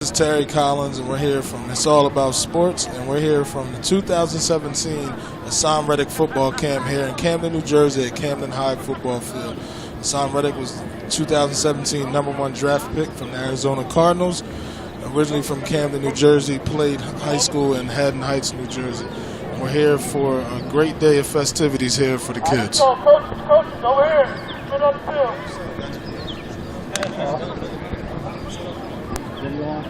This is Terry Collins, and we're here from It's All About Sports, and we're here from the 2017 Haason Reddick football camp here in Camden, New Jersey at Camden High Football Field. Haason Reddick was 2017 #1 draft pick from the Arizona Cardinals. Originally from Camden, New Jersey, played high school in Haddon Heights, New Jersey. And we're here for a great day of festivities here for the kids. Coaches, over here. Get up the field. Video on.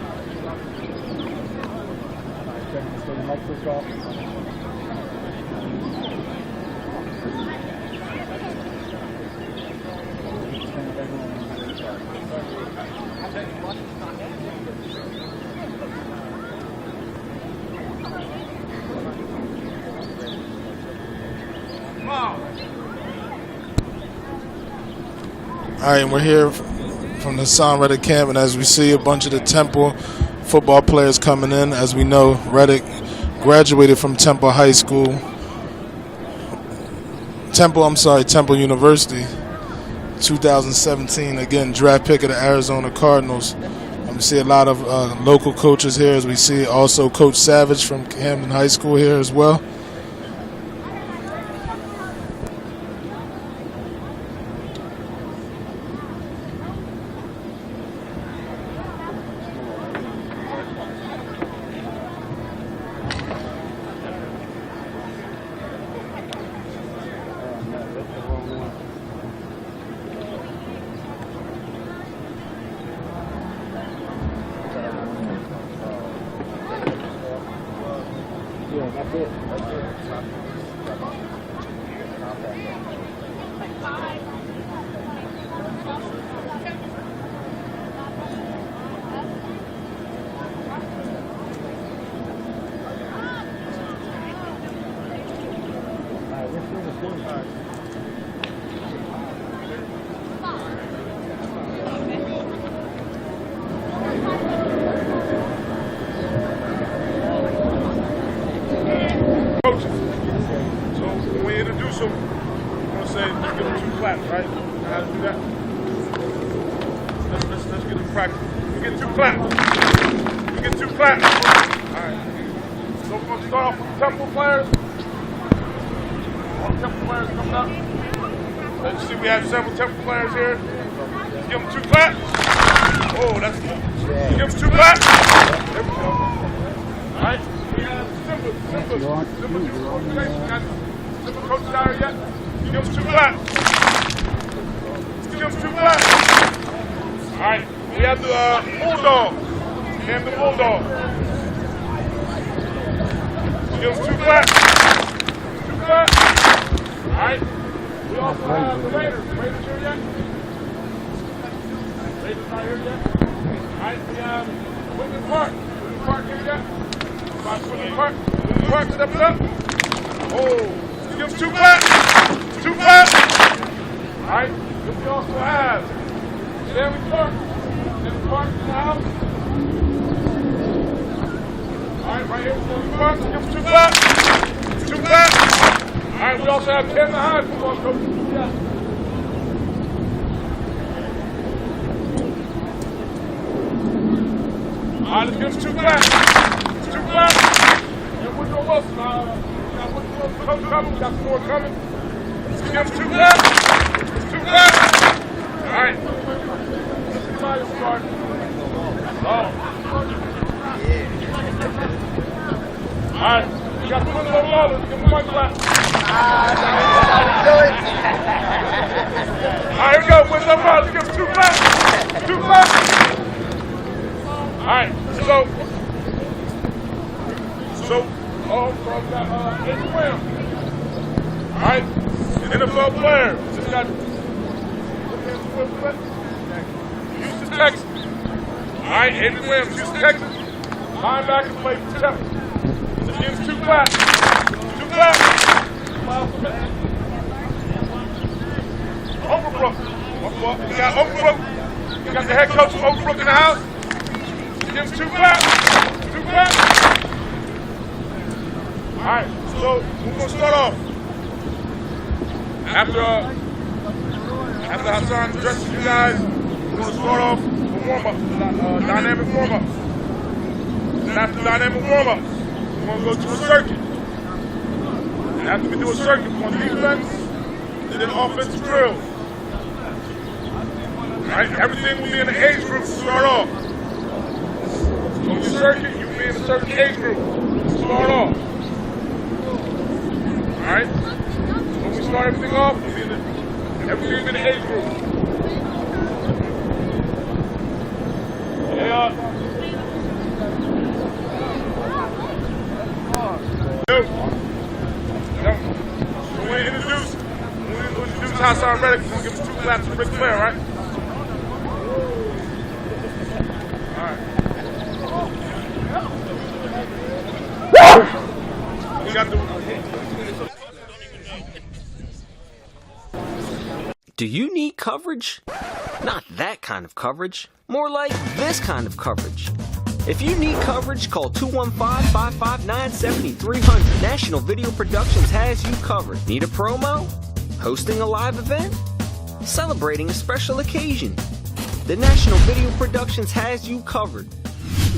Check to the mic switch off. All right, and we're here from the Haason Reddick camp, and as we see a bunch of the Temple football players coming in. As we know, Reddick graduated from Temple High School. Temple University, 2017. Again, draft pick of the Arizona Cardinals. And we see a lot of local coaches here, as we see also Coach Savage from Camden High School here as well. Yeah, that's it. So when we introduce them, we're going to say, let's give them 2 claps, right? How to do that? Let's get them practice. We get 2 claps. We get 2 claps. All right. So we're going to start off with the Temple players. All the Temple players coming up. As you see, we have several Temple players here. Let's give them 2 claps. Oh, that's good. Give them 2 claps. There we go. All right. Simple coaches out here yet? Give them 2 claps. Give them 2 claps. All right, we have the Bulldog. And the Bulldog. Give them 2 claps. 2 claps. All right. We also have the Raiders. Raiders here yet? Raiders not here yet? All right, we have Whitman Park. Whitman Park here yet? Park stepping up. Oh, give us 2 claps. 2 claps. All right. We also have Sammy Park. Sammy Park in the house. All right, right here with Sammy Park. Give us 2 claps. 2 claps. All right. We also have Camden High football coach. Yeah. All right, let's give us 2 claps. 2 claps. And Woodrow Wilson, we got Woodrow Wilson coming, we got some more coming. Let's give them 2 claps. 2 claps. All right. Let's try to start. Oh. All right. We got Woodrow Wilson. Let's give them 1 clap. All right, here we go. Woodrow Wilson. Let's give them 2 claps. 2 claps. All right. We got Adrian Williams. All right, NFL player. Just got Houston, Texas. All right, Adrian Williams, Houston, Texas. Linebacker played for Temple. Just give him 2 claps. 2 claps. Overbrook. We got Overbrook. We got the head coach of Overbrook in the house. Just give him 2 claps. 2 claps. All right, so we're going to start off. After Haason addresses you guys, we're going to start off with warm-up, dynamic warm-up. then after dynamic warm-ups, we're going to go to a circuit. And after we do a circuit, we're going to defense, and then offensive drills. Alright, everything will be in the age group to start off. So on your circuit, you will be in a certain age group to start off. Alright? So when we start everything off, we'll be in everything will be in the age group. When we introduce Haason Reddick, we're going to give us 2 claps to Ric Flair, right? Alright. We got the... Do you need coverage? Not that kind of coverage. More like this kind of coverage. If you need coverage, call 215-559-7300. National Video Productions has you covered. Need a promo? Hosting a live event? Celebrating a special occasion? The National Video Productions has you covered.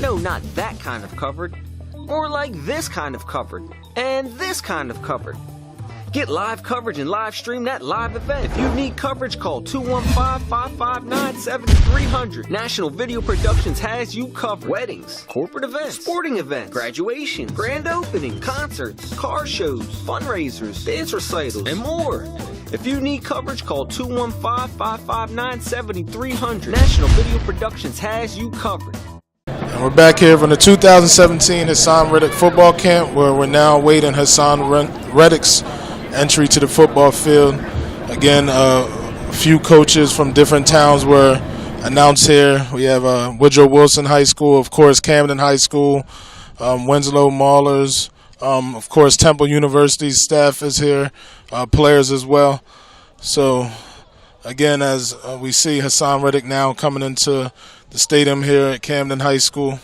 No, not that kind of covered. More like this kind of covered. And this kind of covered. Get live coverage and live stream that live event. If you need coverage, call 215-559-7300. National Video Productions has you covered. Weddings, corporate events, sporting events, graduations, grand openings, concerts, car shows, fundraisers, dance recitals, and more. If you need coverage, call 215-559-7300. National Video Productions has you covered. And we're back here from the 2017 Haason Reddick football camp, where we're now awaiting Haason Reddick's entry to the football field. Again, a few coaches from different towns were announced here. We have Woodrow Wilson High School, of course, Camden High School, Winslow Maulers, of course, Temple University's staff is here, players as well. So, again, as we see Haason Reddick now coming into the stadium here at Camden High School.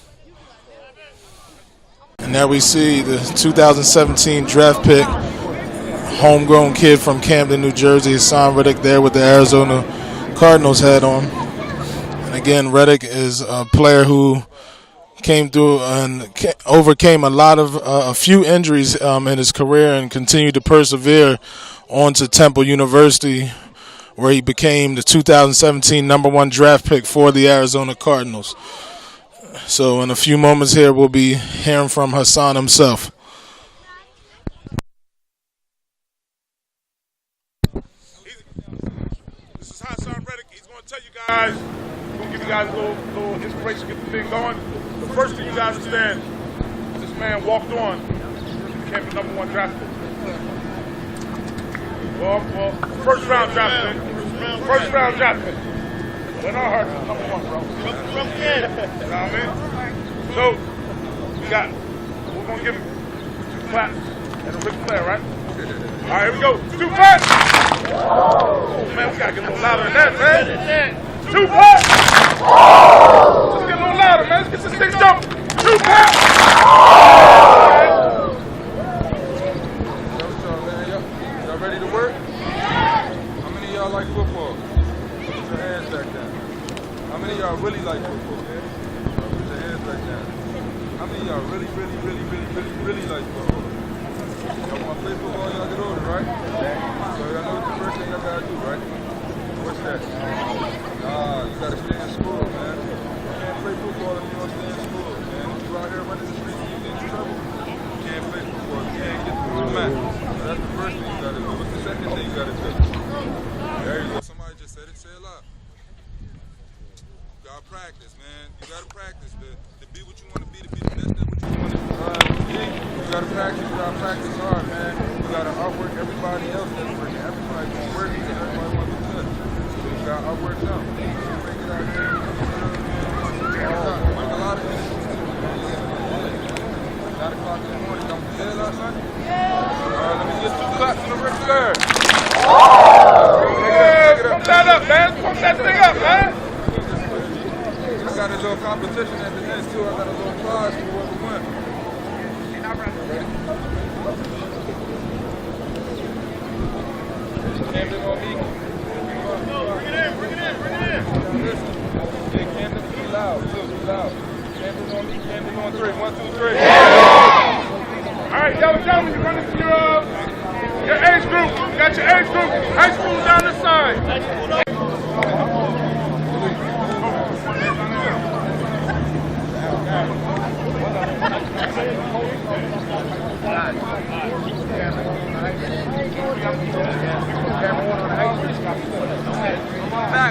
And there we see the 2017 draft pick, homegrown kid from Camden, New Jersey, Haason Reddick, there with the Arizona Cardinals hat on. And again, Reddick is a player who came through and overcame a few injuries in his career and continued to persevere on to Temple University, where he became the 2017 #1 draft pick for the Arizona Cardinals. So in a few moments here, we'll be hearing from Haason himself. Haason Reddick, he's going to tell you guys, he's going to give you guys a little inspiration, get the thing going. The first thing you guys understand is this man walked on, became the #1 draft pick. Well, first round draft pick. First round draft pick. We're not hurt, #1, bro. You know what I mean? So, we're going to give him 2 claps and a Ric Flair, right? All right, here we go. 2 claps! Oh, man, we got to get a little louder than that, man. 2 claps! Let's get a little louder, man. Let's get this thing jumping. 2 claps! Y'all ready to work? How many of y'all like football? Put your hands back down. How many of y'all really like football? Put your hands back down. How many of y'all really like football? Y'all want to play football, y'all get older, right? So y'all know what the first thing y'all gotta do, right? What's that? You gotta stay in school, man. You can't play football if you don't stay in school, man. If you out here running the streets, you get in trouble. You can't play football if you can't get through the mat. So that's the first thing you gotta do. What's the second thing you gotta do? There you go. Somebody just said it, say it loud. You gotta practice, man. You gotta practice to be what you want to be the best at what you want to be. You gotta practice hard, man. You gotta outwork everybody else that's working. Everybody's gonna work because everybody wants to be good. So you gotta outwork them. Make it out there. Like a lot of people. 9 o'clock in the morning. Don't you hear last night? Yeah. All right, let me get 2 claps to the Ric Flair. Yeah, pump that up, man. Pump that thing up, man. I got a little competition at the end, too. I got a little prize for whoever wins. Camden on me. Bring it in. Yeah, Camden, be loud. Be loud. Camden on 3. 1, 2, 3. All right, gentlemen, you run into your age group. You got your age group. High school down this side.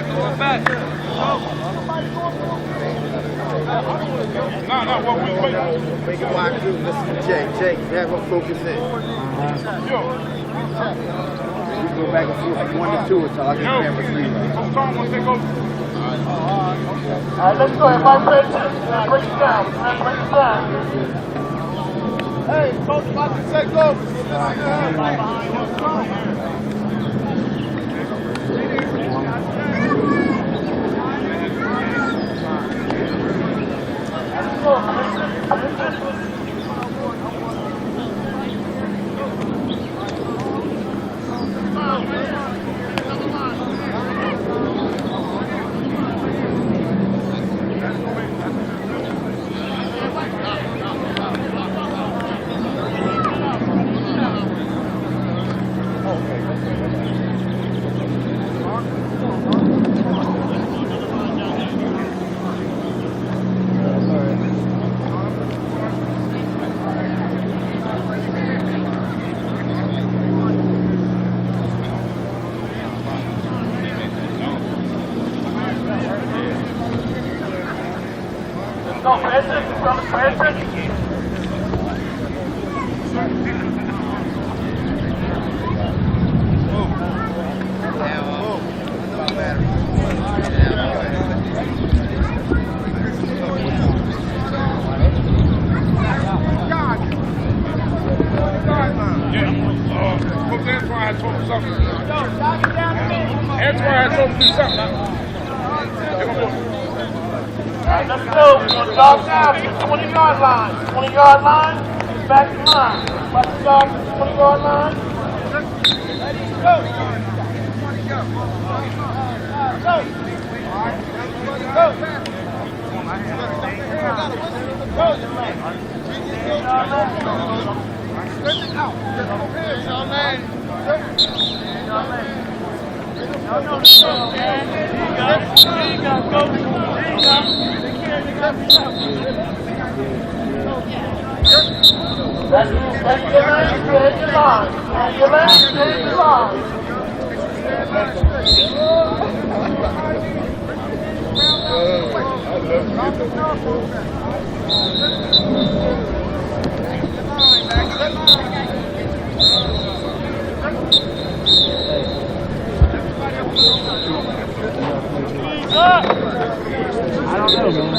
Going back. No, what we Make it wide group. Listen to Jake, have him focus in. We go back and forth like 1 to 2 until I get camera 3 right. Coach Tom wants to take over. All right, let's go. Everybody break it down. Break it down. Hey, Coach about to take over. No, pay attention, brother. Pay attention. Coach Antoine had told me something. Antoine had told me something. All right, let's go. We're going to jog down to the 20-yard line. 20-yard line, back in line. Back to jog to the 20-yard line. I don't know, man.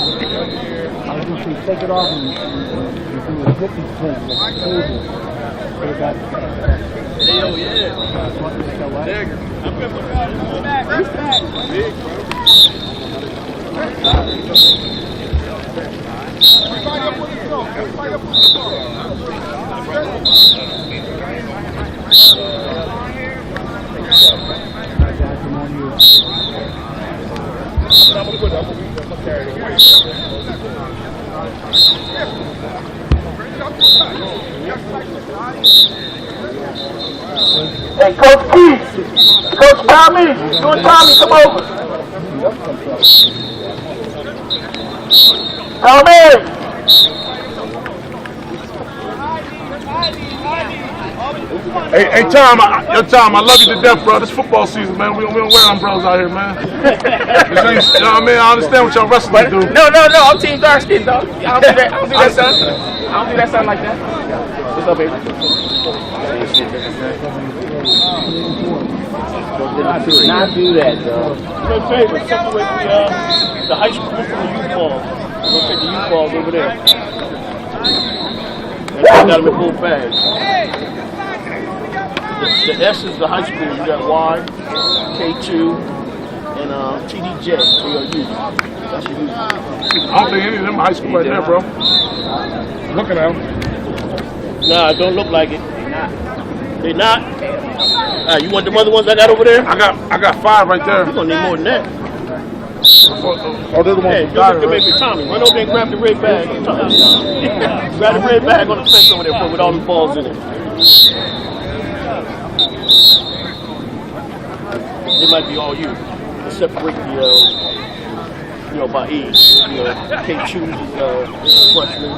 I was going to say take it off and do a zippy thing like a table. Put it back. Hell yeah. Hey, Coach Keith, Coach Tommy, you and Tommy, come over. Tommy! Hey, Tom, I love you to death, bro. This football season, man. We don't wear umbrellas out here, man. You know what I mean? I understand what y'all wrestlers do. No, I'm Team Dark Skin, dog. I don't do that, son. I don't do that, son, like that. What's up, baby? Not do that, dog. Do me a favor, separate the high school from the youth ball. We'll take the youth balls over there. And we got them in full bags. The S is the high school. You got Y, K2, and TDJ for your youth. That's your youth. I don't think any of them are high school right there, bro. Looking at them. Nah, it don't look like it. They not. You want the other ones I got over there? I got 5 right there. You're gonna need more than that. Oh, they're the ones Hey, who you got look it, at right? baby Tommy. Run over there and grab the red bag. Grab the red bag on the fence over there with all the balls in it. It might be all you. Separate the, by age. K2s is freshman.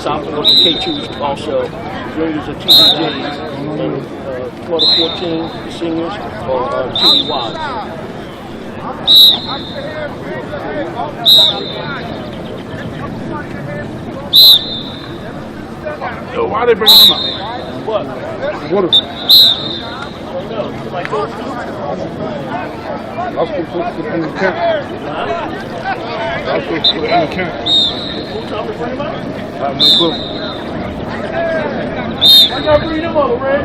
Sophomores and K2s also. Juniors are TDJs. And 12 to 14 seniors are TDYs. Yo, why are they bringing them up? What? What is it? Like those two? I was supposed to put it in the camp. I was supposed to put it in the camp. Who told me to bring them up? I have no clue. Why y'all bring them over, Red?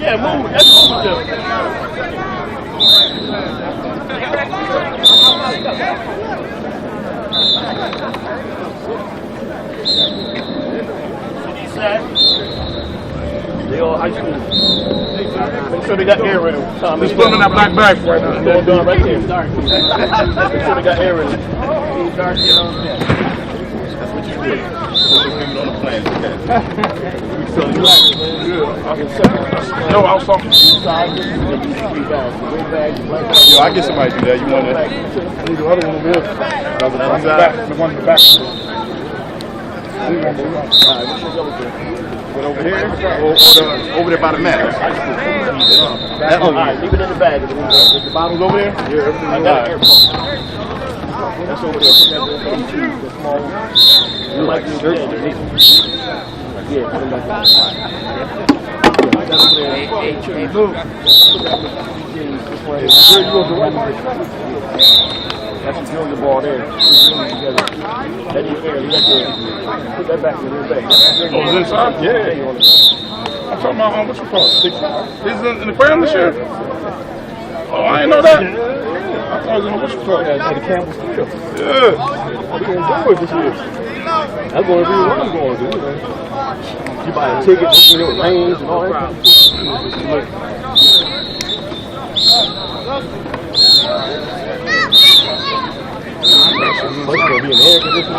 Yeah, move. That's what we do. They all high school. Make sure they got air in them. Just put them in that black bag right now. They're done right there. Make sure they got air in them. That's what you did. Yo, I was talking. Yo, I get somebody to do that. You want it? I need the other one over here. The one in the back. The one in the back. Over here? Over there by the mat. That one. Alright, leave it in the bag. The bottle's over there? Yeah, everything I got an air pump. That's over there. The small one. You like the dirt? Yeah, put it back there. That's over there. Hey, move. That's the junior ball there. That is air. Put that back in the bag. Oh, is it inside? Yeah. I'm talking about, what you call it? Is it in the aquarium this year? Oh, I didn't know that. I thought it was in what you call it? At the Campbell Studio. Yeah. I can't do it this year. That's going to be what I'm going to do. You buy a ticket, lanes and all that. It's going to be an air conditioning.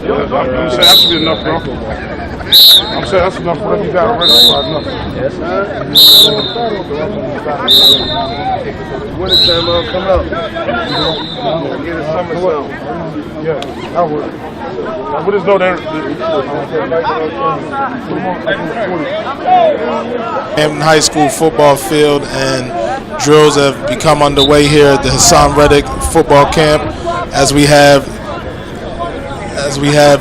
I'm saying that should be enough, bro. I'm saying that's enough for them. You got already enough. Yes, sir. Winter time, come out. Get a summer song. Yeah, that would. What is though there? Hampton High School football field, and drills have become underway here at the Haason Reddick football camp as we have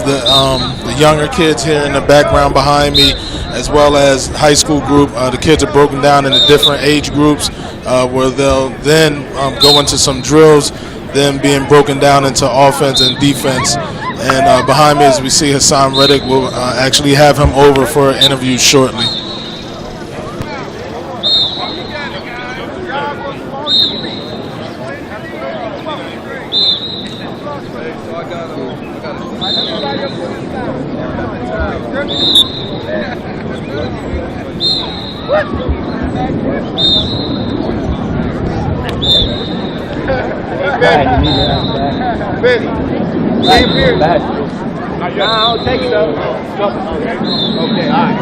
the younger kids here in the background behind me, as well as high school group. The kids are broken down into different age groups where they'll then go into some drills, then being broken down into offense and defense. And behind me, as we see Haason Reddick, we'll actually have him over for an interview shortly. Ready. Same here. I'll take it though. Okay, all right.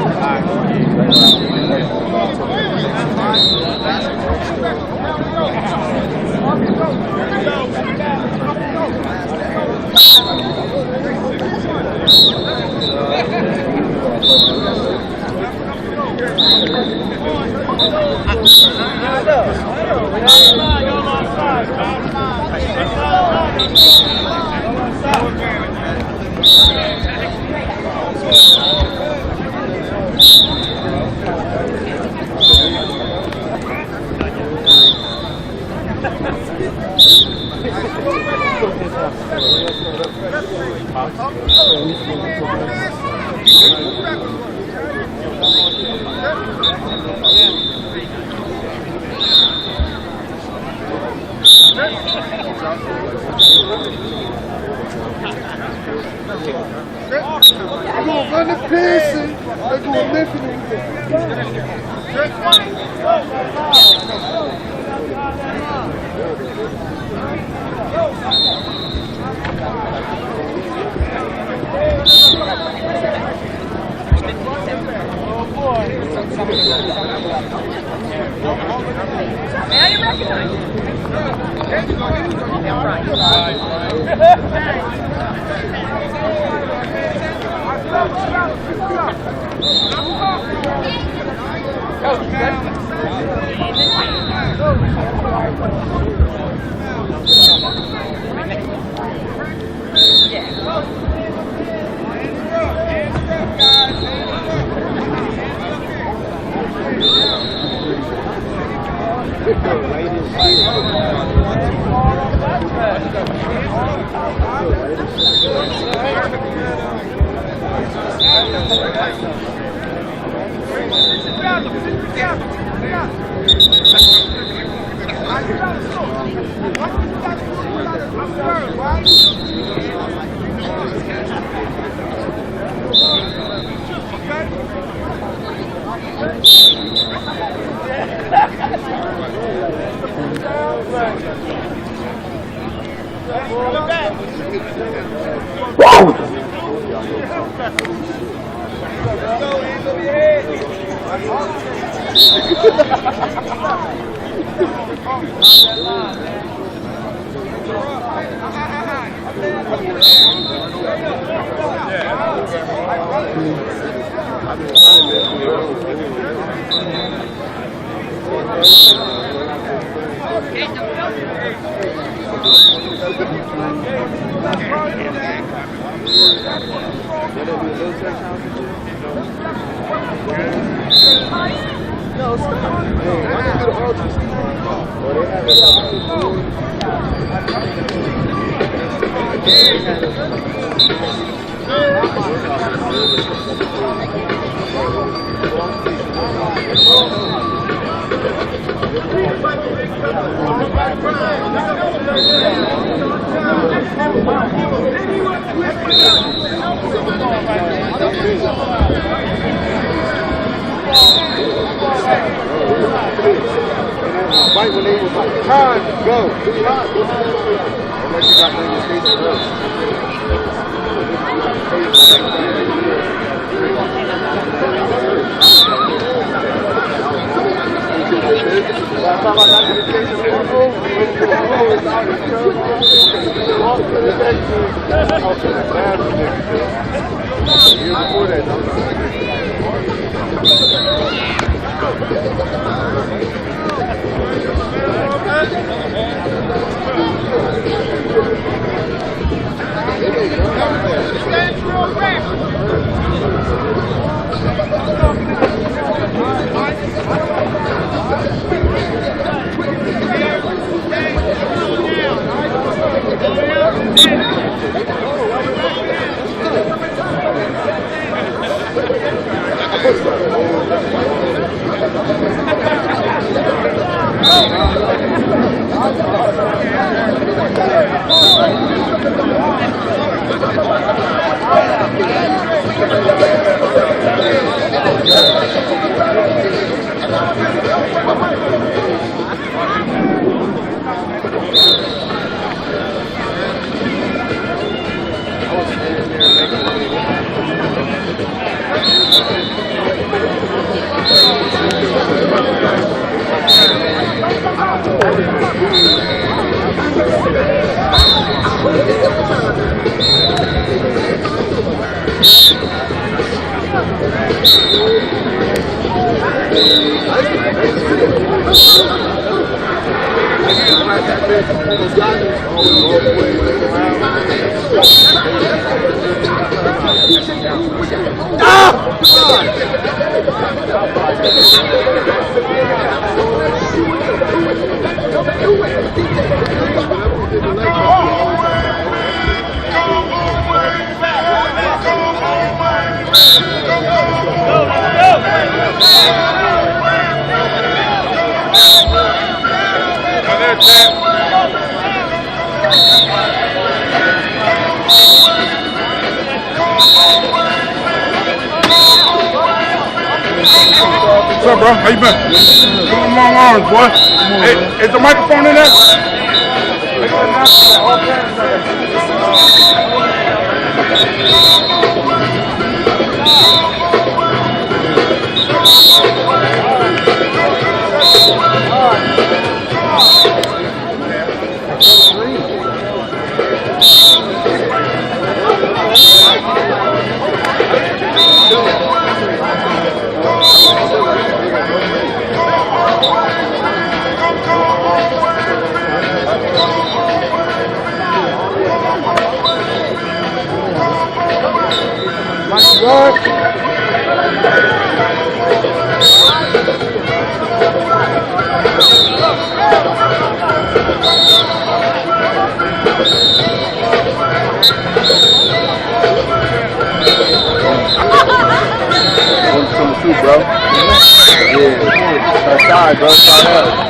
Right when they was like, time to go. Unless you got to the station Last time I got to the station, walk to the exit. I was in the bathroom there. Years before that, What's up, bro? How you been? Long arms, boy. Hey, is the microphone in there? Bro. Yeah. Sorry, bro. Sorry.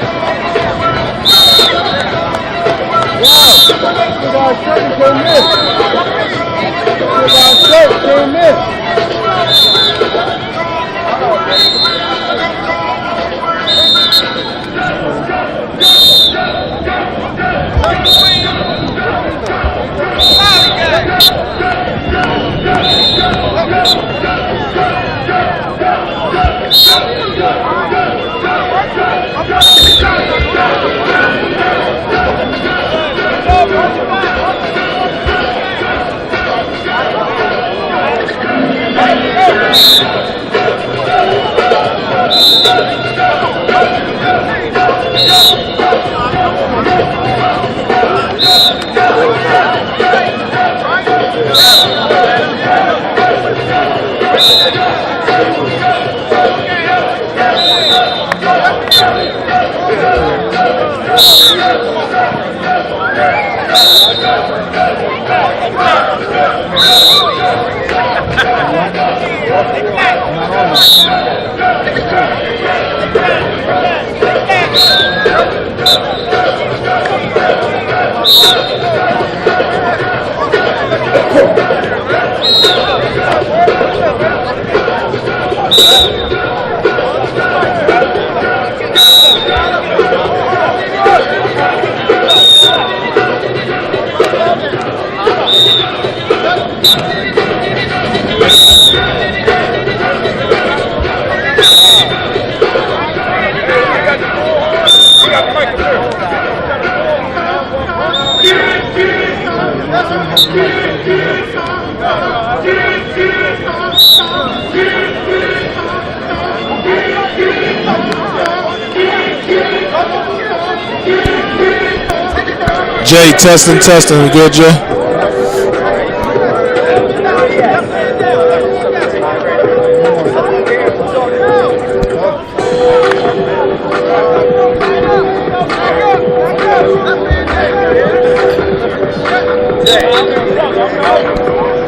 Jay, testing. We good, Jay?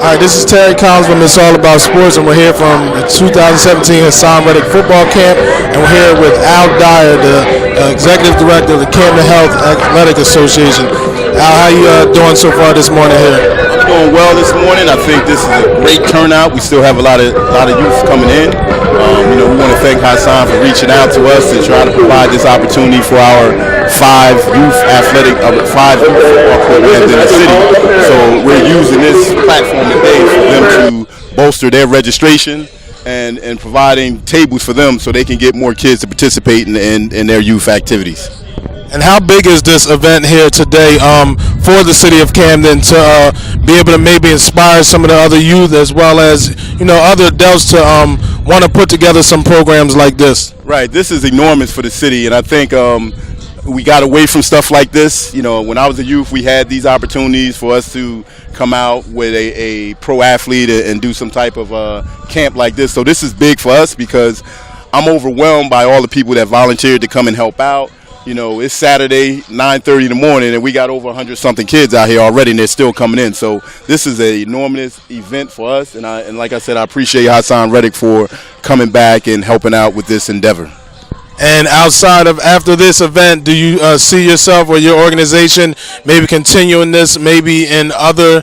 All right, this is Terry Collins from It's All About Sports, and we're here from the 2017 Haason Reddick Football Camp, and we're here with Al Dyer, the Executive Director of the Camden Health Athletic Association. Al, how you doing so far this morning here? I'm doing well this morning. I think this is a great turnout. We still have a lot of youth coming in. We want to thank Haason for reaching out to us to try to provide this opportunity for our five youth football programs in the city. So we're using this platform today for them to bolster their registration and providing tables for them so they can get more kids to participate in their youth activities. And how big is this event here today for the city of Camden to be able to maybe inspire some of the other youth as well as other adults to want to put together some programs like this? Right. This is enormous for the city, and I think we got away from stuff like this. You know, when I was a youth, we had these opportunities for us to come out with a pro athlete and do some type of camp like this. So this is big for us because I'm overwhelmed by all the people that volunteered to come and help out. You know, it's Saturday, 9:30 in the morning, and we got over 100-something kids out here already, and they're still coming in. So this is an enormous event for us, and like I said, I appreciate Haason Reddick for coming back and helping out with this endeavor. And outside of after this event, do you see yourself or your organization maybe continuing this, maybe in other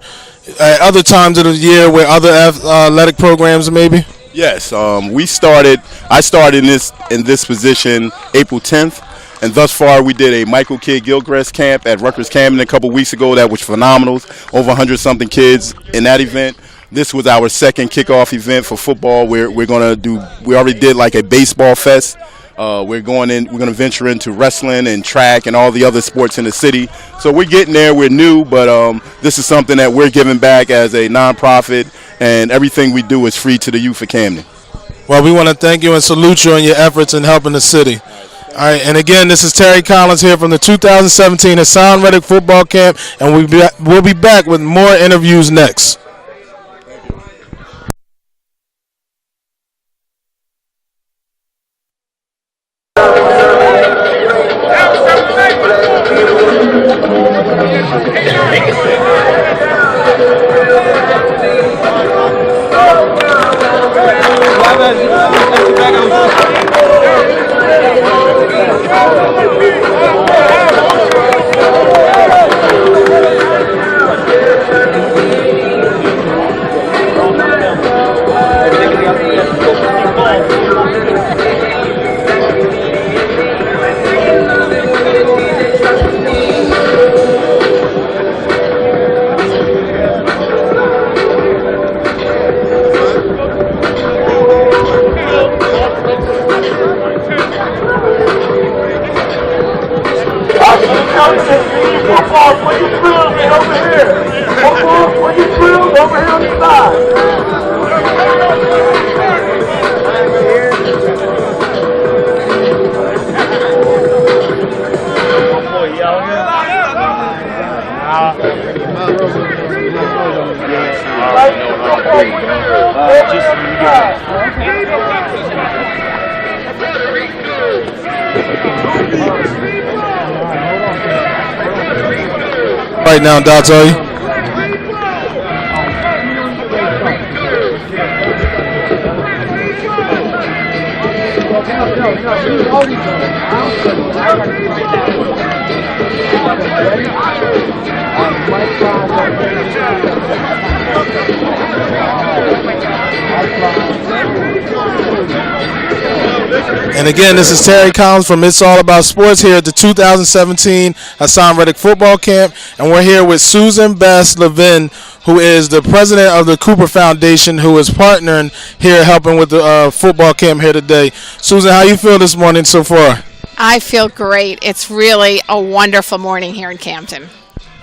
times of the year where other athletic programs maybe? Yes, I started in this position April 10th. And thus far, we did a Michael Kidd Gilchrist camp at Rutgers Camden a couple weeks ago. That was phenomenal. Over 100-something kids in that event. This was our second kickoff event for football. We already did like a baseball fest. We're going to venture into wrestling and track and all the other sports in the city. So we're getting there. We're new, but this is something that we're giving back as a nonprofit, and everything we do is free to the youth of Camden. Well, we want to thank you and salute you on your efforts in helping the city. All right, and again, this is Terry Collins here from the 2017 Haason Reddick Football Camp, and we'll be back with more interviews next. Right now, Dalton. And again, this is Terry Collins from It's All About Sports here at the 2017 Haason Reddick Football Camp. And we're here with Susan Bass-Levin, who is the president of the Cooper Foundation, who is partnering here, helping with the football camp here today. Susan, how you feel this morning so far? I feel great. It's really a wonderful morning here in Camden.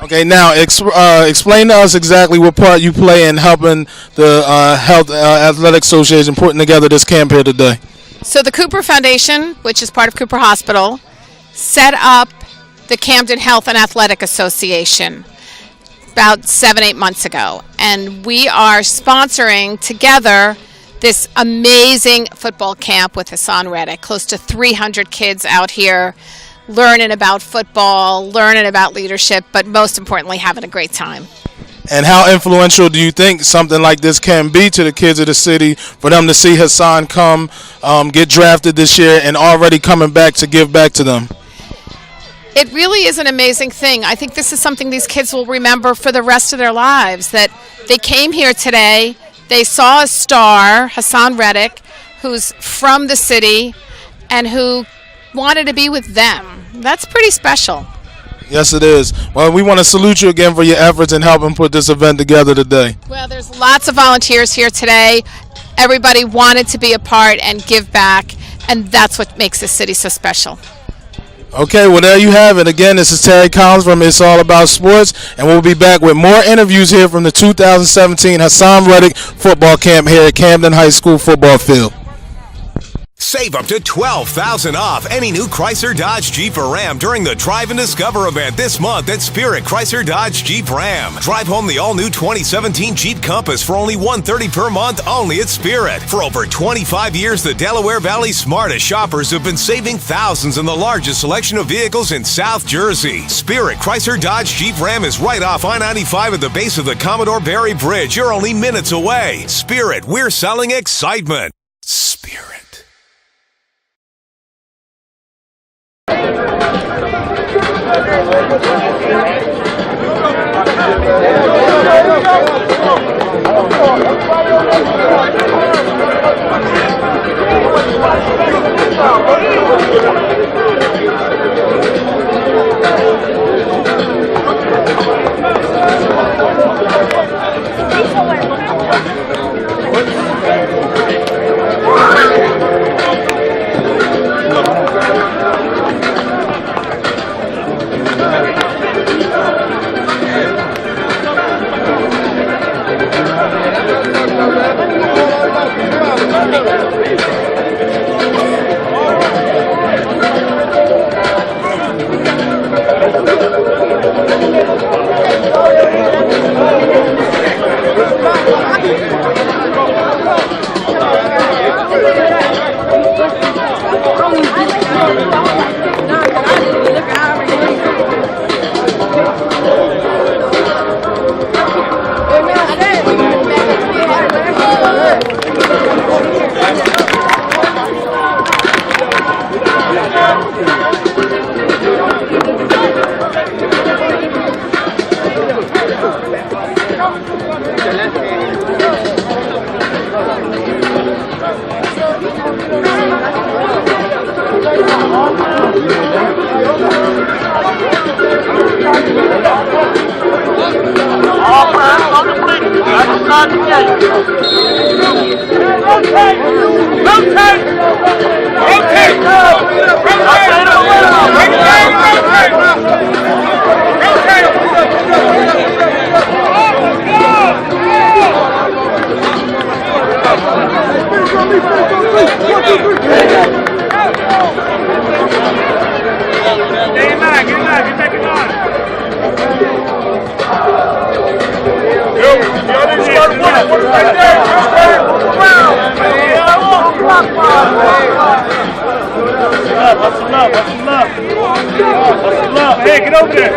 Okay, now explain to us exactly what part you play in helping the Health Athletic Association putting together this camp here today. So the Cooper Foundation, which is part of Cooper Hospital, set up the Camden Health and Athletic Association about 7-8 months ago. And we are sponsoring together this amazing football camp with Haason Reddick. Close to 300 kids out here learning about football, learning about leadership, but most importantly, having a great time. And how influential do you think something like this can be to the kids of the city for them to see Haason come, get drafted this year, and already coming back to give back to them? It really is an amazing thing. I think this is something these kids will remember for the rest of their lives, that they came here today, they saw a star, Haason Reddick, who's from the city and who wanted to be with them. That's pretty special. Yes, it is. Well, we want to salute you again for your efforts in helping put this event together today. Well, there's lots of volunteers here today. Everybody wanted to be a part and give back, and that's what makes this city so special. Okay, well, there you have it. Again, this is Terry Collins from It's All About Sports, and we'll be back with more interviews here from the 2017 Haason Reddick Football Camp here at Camden High School football field. Save up to $12,000 off any new Chrysler, Dodge, Jeep, or Ram during the Drive and Discover event this month at Spirit Chrysler, Dodge, Jeep, Ram. Drive home the all-new 2017 Jeep Compass for only $130 per month only at Spirit. For over 25 years, the Delaware Valley's smartest shoppers have been saving thousands in the largest selection of vehicles in South Jersey. Spirit Chrysler, Dodge, Jeep, Ram is right off I-95 at the base of the Commodore Barry Bridge. You're only minutes away. Spirit, we're selling excitement. Spirit. Hey, get over there.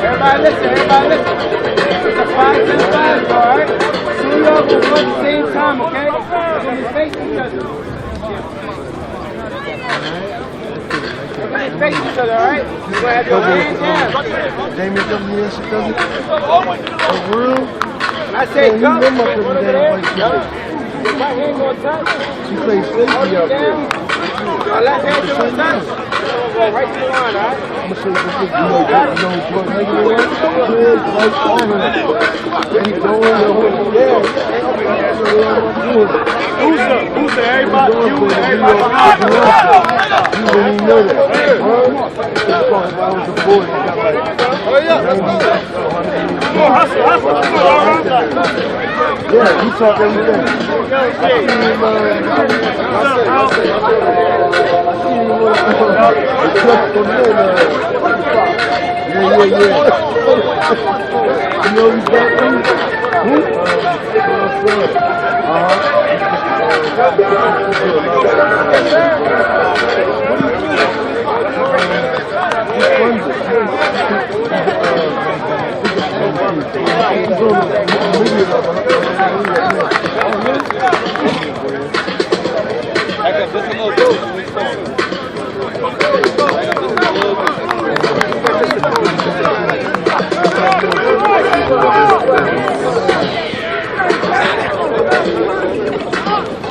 Everybody listen. It's a 5-10-5, all right? Two of y'all will go at the same time, okay? When you face each other. Everybody face each other, all right? You're going to have your hands down. Damien WS does it. For real? I say go. He over there. Your right hand going to touch. He plays safety out there. Your left hand going to touch. Go right to the line, all right? I'm going to show you this. You know what regular was? Right on him. And he's going there. Who's the everybody? You and everybody behind you. You didn't even know that. I was a boy. Oh, yeah, let's go. Yeah, he talk everything. You know he's got me?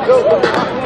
Go.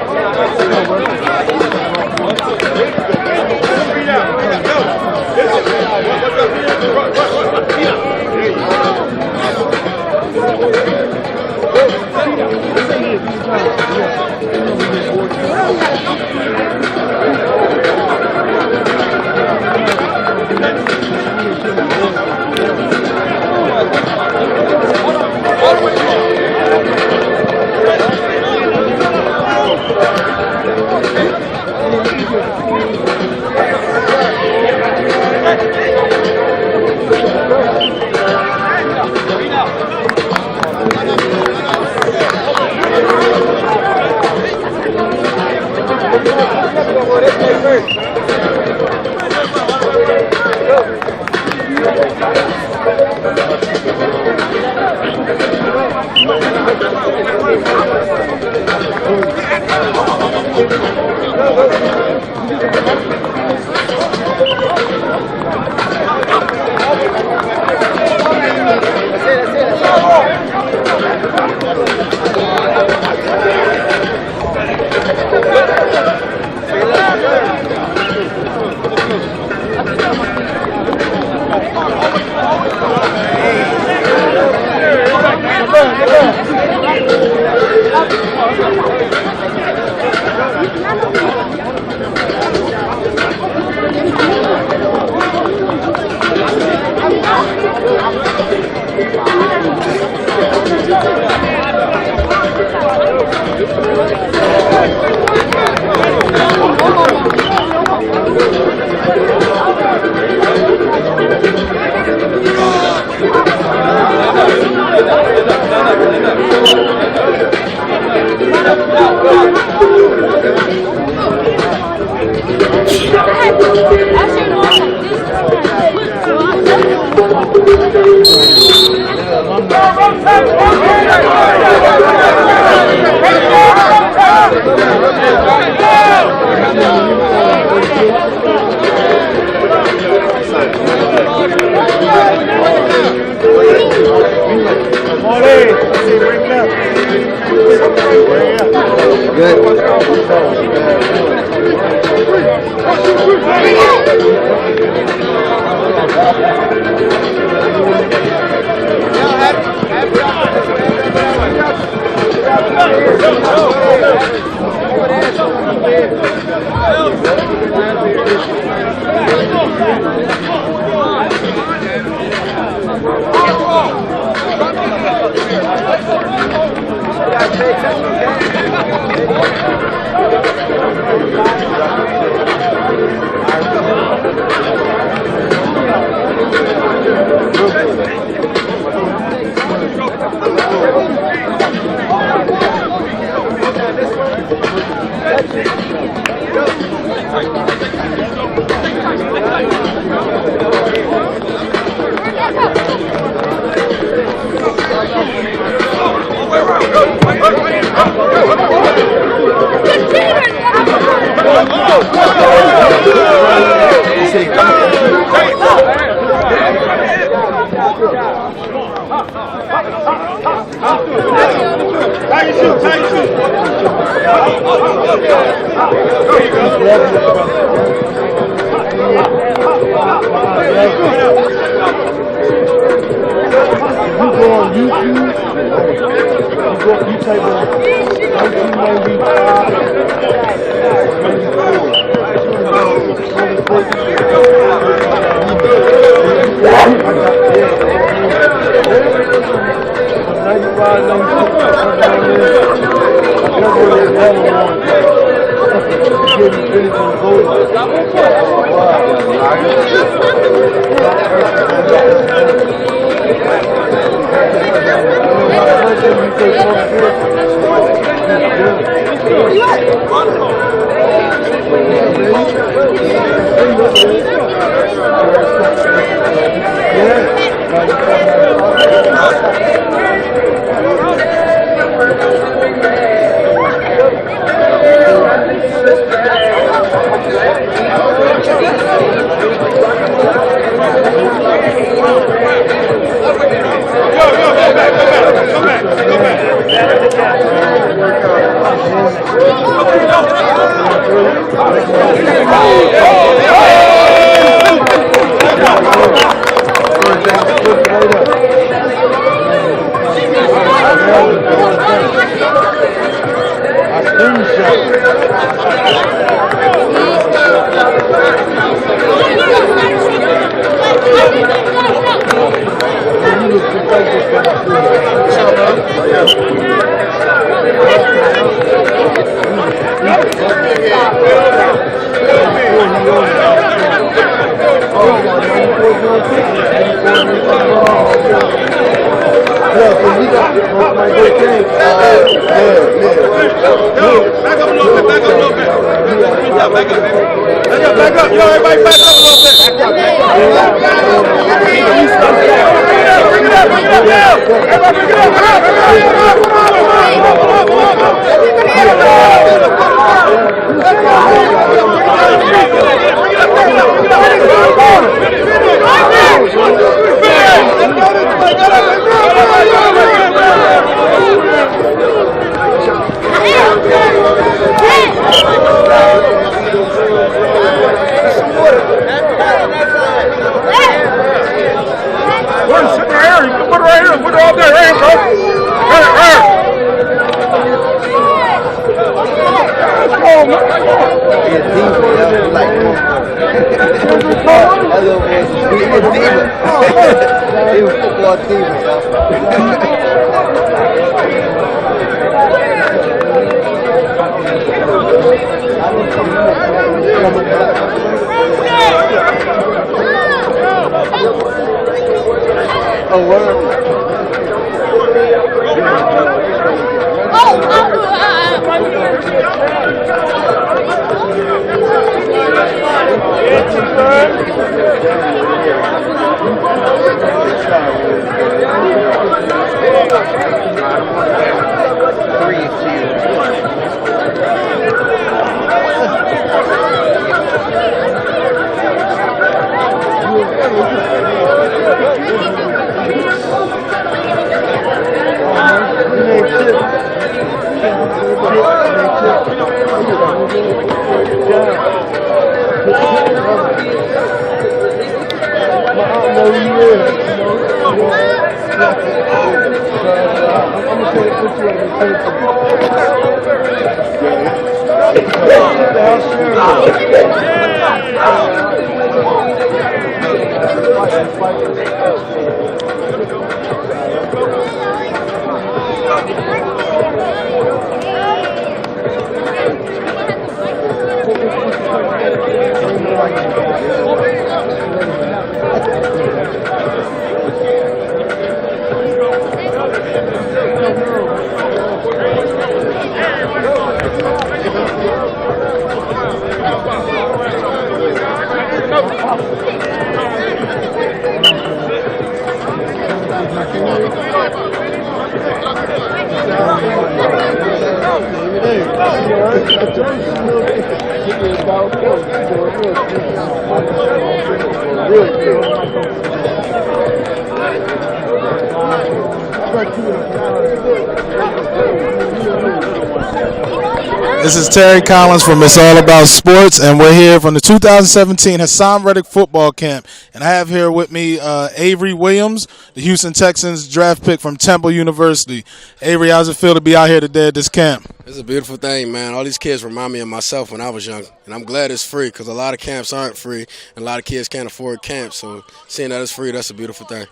This is Terry Collins from It's All About Sports, and we're here from the 2017 Haason Reddick football camp. And I have here with me Avery Williams, the Houston Texans draft pick from Temple University. Avery, how does it feel to be out here today at this camp? It's a beautiful thing, man. All these kids remind me of myself when I was young, and I'm glad it's free because a lot of camps aren't free, and a lot of kids can't afford camps. So seeing that it's free, that's a beautiful thing.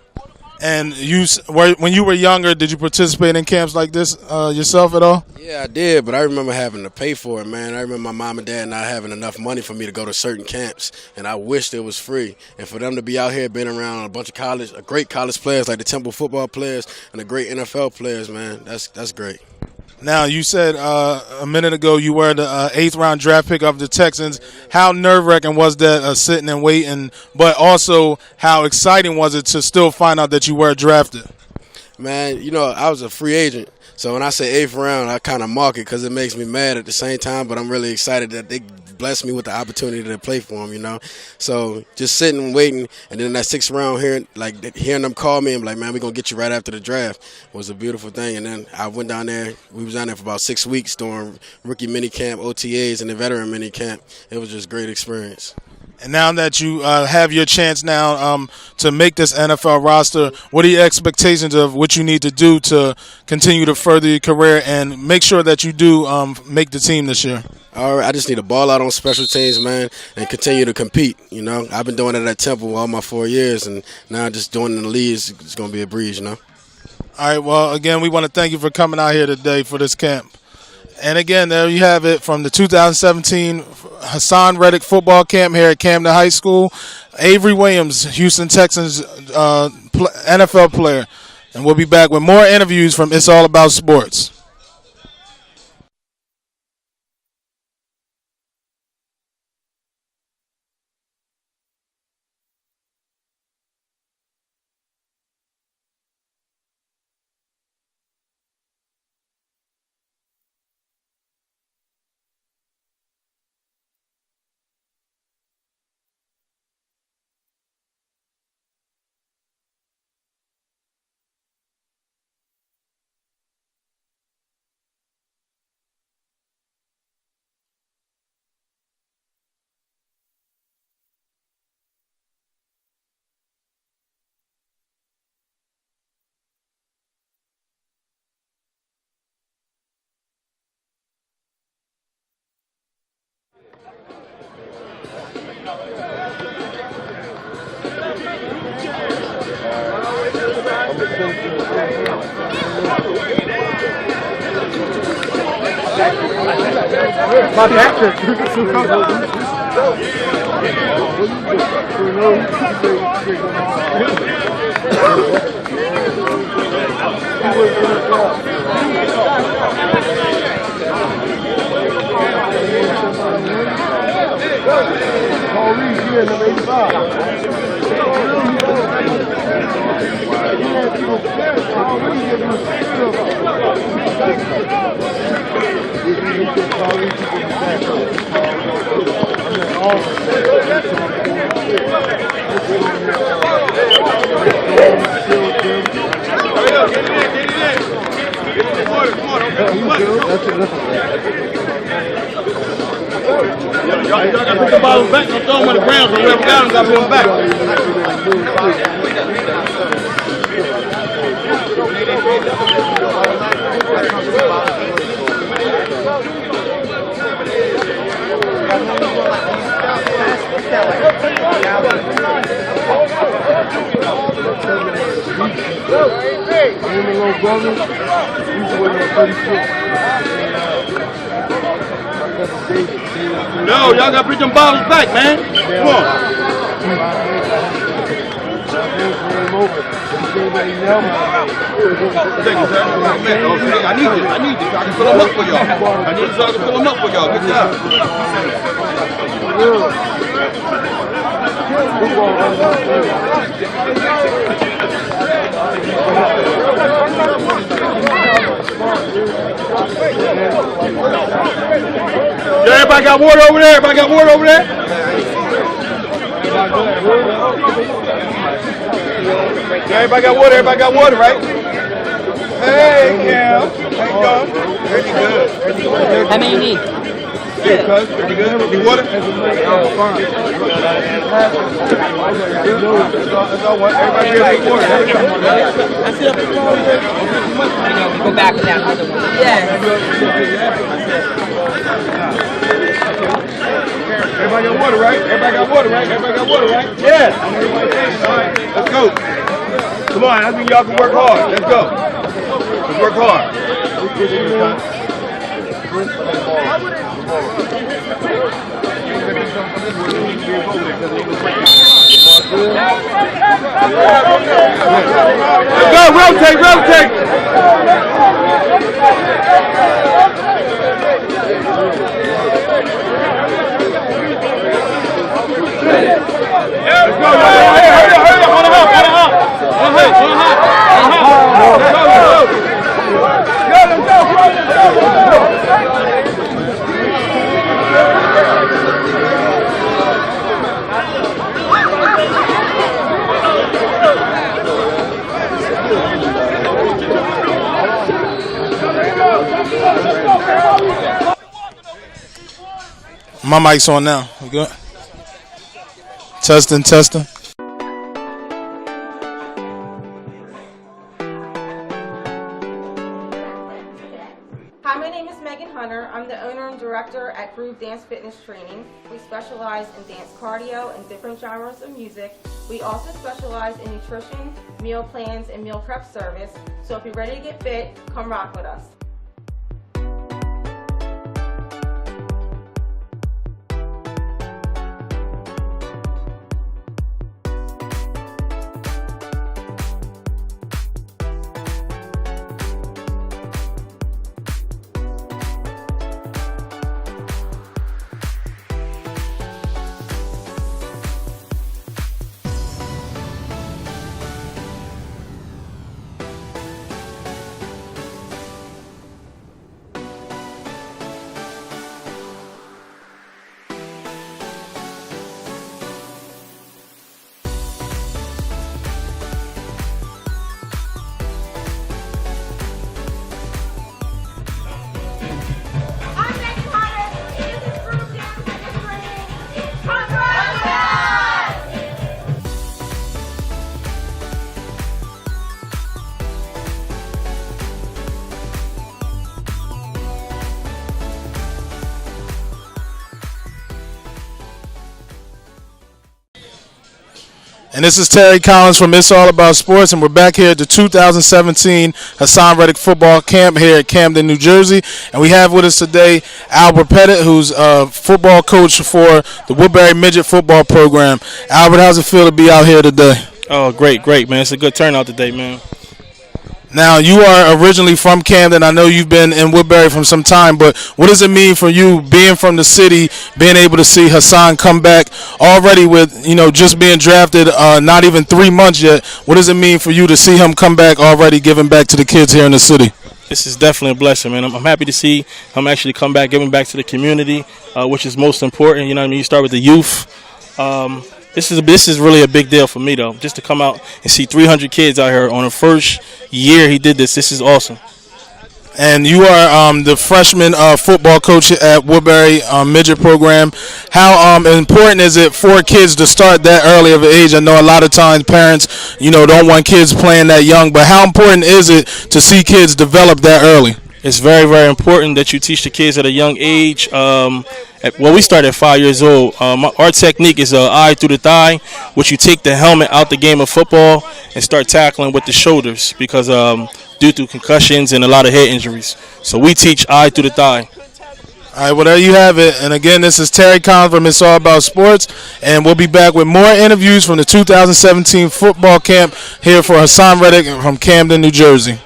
And when you were younger, did you participate in camps like this yourself at all? Yeah, I did, but I remember having to pay for it, man. I remember my mom and dad not having enough money for me to go to certain camps, and I wished it was free. And for them to be out here being around a bunch of great college players like the Temple football players and the great NFL players, man, that's great. Now, you said a minute ago you were the 8th round draft pick of the Texans. How nerve-wracking was that sitting and waiting, but also how exciting was it to still find out that you were drafted? Man, you know, I was a free agent. So when I say 8th round, I kind of mock it because it makes me mad at the same time, but I'm really excited that they blessed me with the opportunity to play for them, you know. So just sitting and waiting, and then that 6th round hearing them call me and be like, man, we're going to get you right after the draft was a beautiful thing. And then I went down there. We was down there for about 6 weeks during rookie minicamp, OTAs, and the veteran minicamp. It was just a great experience. And now that you have your chance now to make this NFL roster, what are your expectations of what you need to do to continue to further your career and make sure that you do make the team this year? All right, I just need to ball out on special teams, man, and continue to compete. You know, I've been doing it at Temple all my 4 years, and now just doing it in the league is going to be a breeze, you know. All right, well, again, we want to thank you for coming out here today for this camp. And again, there you have it from the 2017 Haason Reddick football camp here at Camden High School. Avery Williams, Houston Texans NFL player. And we'll be back with more interviews from It's All About Sports. My back hurts. Y'all got to put the ball back. Don't throw them on the ground. So whoever got them got to put them back. Yo, y'all gotta bring them bottles back, man. Come on. Thank you, sir. I need this. I can fill them up for y'all. I need this so I can fill them up for y'all. Good job. Yeah, everybody got water over there? Everybody got water over there? Yeah, everybody got water? Everybody got water, right? Hey, yeah. How you going? Pretty good. How many you need? Yeah, cuz. Pretty good. Need water? That's all. Everybody get water. Go back to that other one. Yeah. Everybody got water, right? Everybody got water, right? Everybody got water, right? Yeah. All right, let's go. Come on, that means y'all can work hard. Let's go. Let's work hard. Let's go, rotate, rotate. Let's go, hurry up, on the hop, on the hop. On the hop, on the hop, on the hop. Let's go, let's go. My mic's on now. We good? Testing, testing. Hi, my name is Megan Hunter. I'm the owner and director at Groove Dance Fitness Training. We specialize in dance cardio and different genres of music. We also specialize in nutrition, meal plans, and meal prep service. So if you're ready to get fit, come rock with us. And this is Terry Collins from It's All About Sports, and we're back here at the 2017 Haason Reddick Football Camp here at Camden, New Jersey. And we have with us today Albert Pettit, who's a football coach for the Woodbury Midget Football Program. Albert, how's it feel to be out here today? Oh, great, man. It's a good turnout today, man. Now, you are originally from Camden. I know you've been in Woodbury for some time, but what does it mean for you being from the city, being able to see Haason come back already with, just being drafted, not even 3 months yet? What does it mean for you to see him come back already, giving back to the kids here in the city? This is definitely a blessing, man. I'm happy to see him actually come back, giving back to the community, which is most important. You know what I mean? You start with the youth. This is really a big deal for me, though, just to come out and see 300 kids out here on the first year he did this. This is awesome. And you are the freshman football coach at Woodbury Midget Program. How important is it for kids to start that early of an age? I know a lot of times parents, don't want kids playing that young, but how important is it to see kids develop that early? it's very, very important that you teach the kids at a young age. We start at 5 years old. Our technique is eye through the thigh, which you take the helmet out the game of football and start tackling with the shoulders because due to concussions and a lot of head injuries. So we teach eye through the thigh. All right, well, there you have it. And again, this is Terry Collins from It's All About Sports, and we'll be back with more interviews from the 2017 football camp here for Haason Reddick from Camden, New Jersey.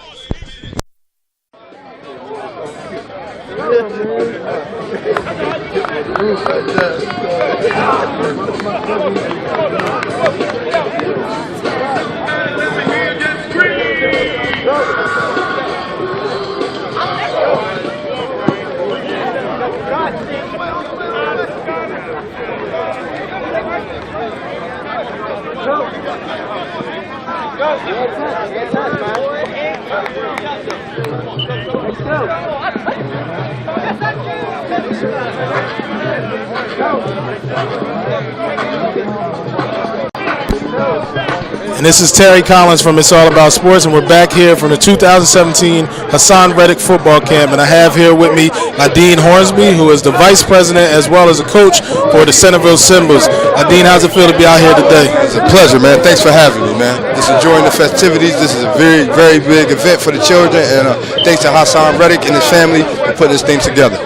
And this is Terry Collins from It's All About Sports, and we're back here from the 2017 Haason Reddick football camp. And I have here with me Ladine Hornsby, who is the vice president as well as a coach for the Centerville Symbols. Ladine, how's it feel to be out here today? It's a pleasure, man. Thanks for having me, man. Just enjoying the festivities. This is a very, very big event for the children, and thanks to Haason Reddick and his family for putting this thing together.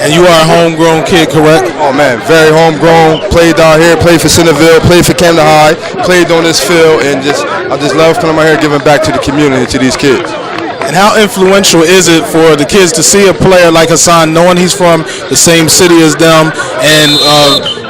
And you are a homegrown kid, correct? Oh, man, very homegrown. Played out here, played for Centerville, played for Camden High, played on this field, and I just love coming out here giving back to the community, to these kids. And how influential is it for the kids to see a player like Haason, knowing he's from the same city as them, and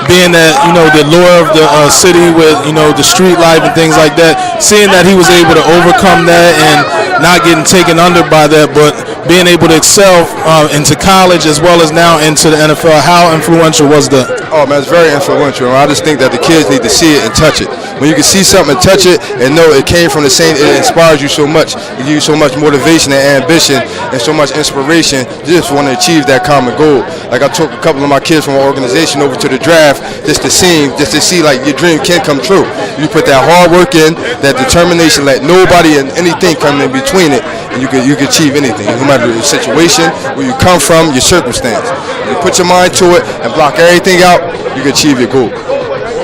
being that, the lure of the city with, the street life and things like that, seeing that he was able to overcome that and not getting taken under by that, but being able to excel into college as well as now into the NFL, how influential was that? Oh, man, it's very influential. I just think that the kids need to see it and touch it. When you can see something and touch it and know it came from the same, it inspires you so much. It gives you so much motivation and ambition and so much inspiration just want to achieve that common goal. Like I took a couple of my kids from our organization over to the draft just to see like your dream can come true. You put that hard work in, that determination, let nobody and anything come in between it, and you can achieve anything, no matter the situation, where you come from, your circumstance. You put your mind to it and block everything out, you can achieve your goal.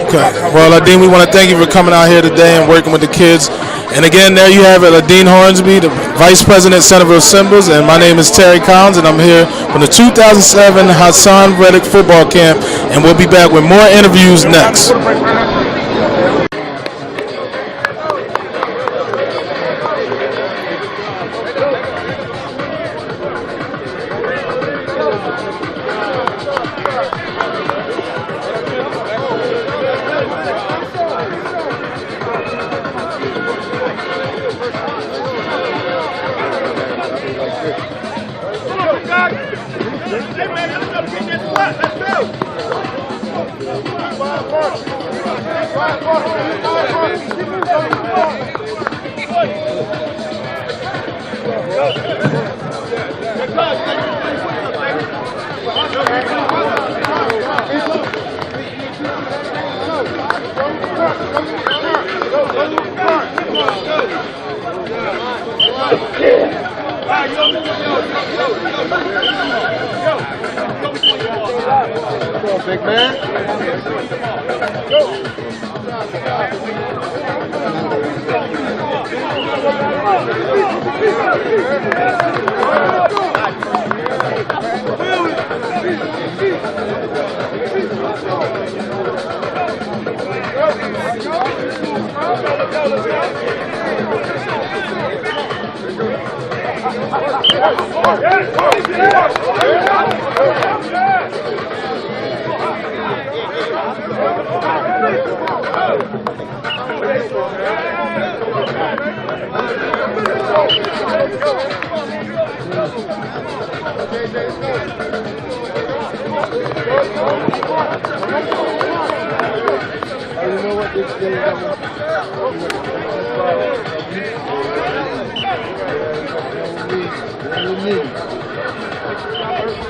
Okay. Well, Ladine, we want to thank you for coming out here today and working with the kids. And again, there you have it, Ladine Hornsby, the Vice President, Centerville Symbols, and my name is Terry Collins, and I'm here from the 2007 Haason Reddick football camp, and we'll be back with more interviews next. Big man.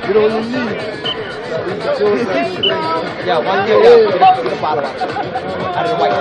Get on your knees. Yeah, one year. Get a bottle out of the white.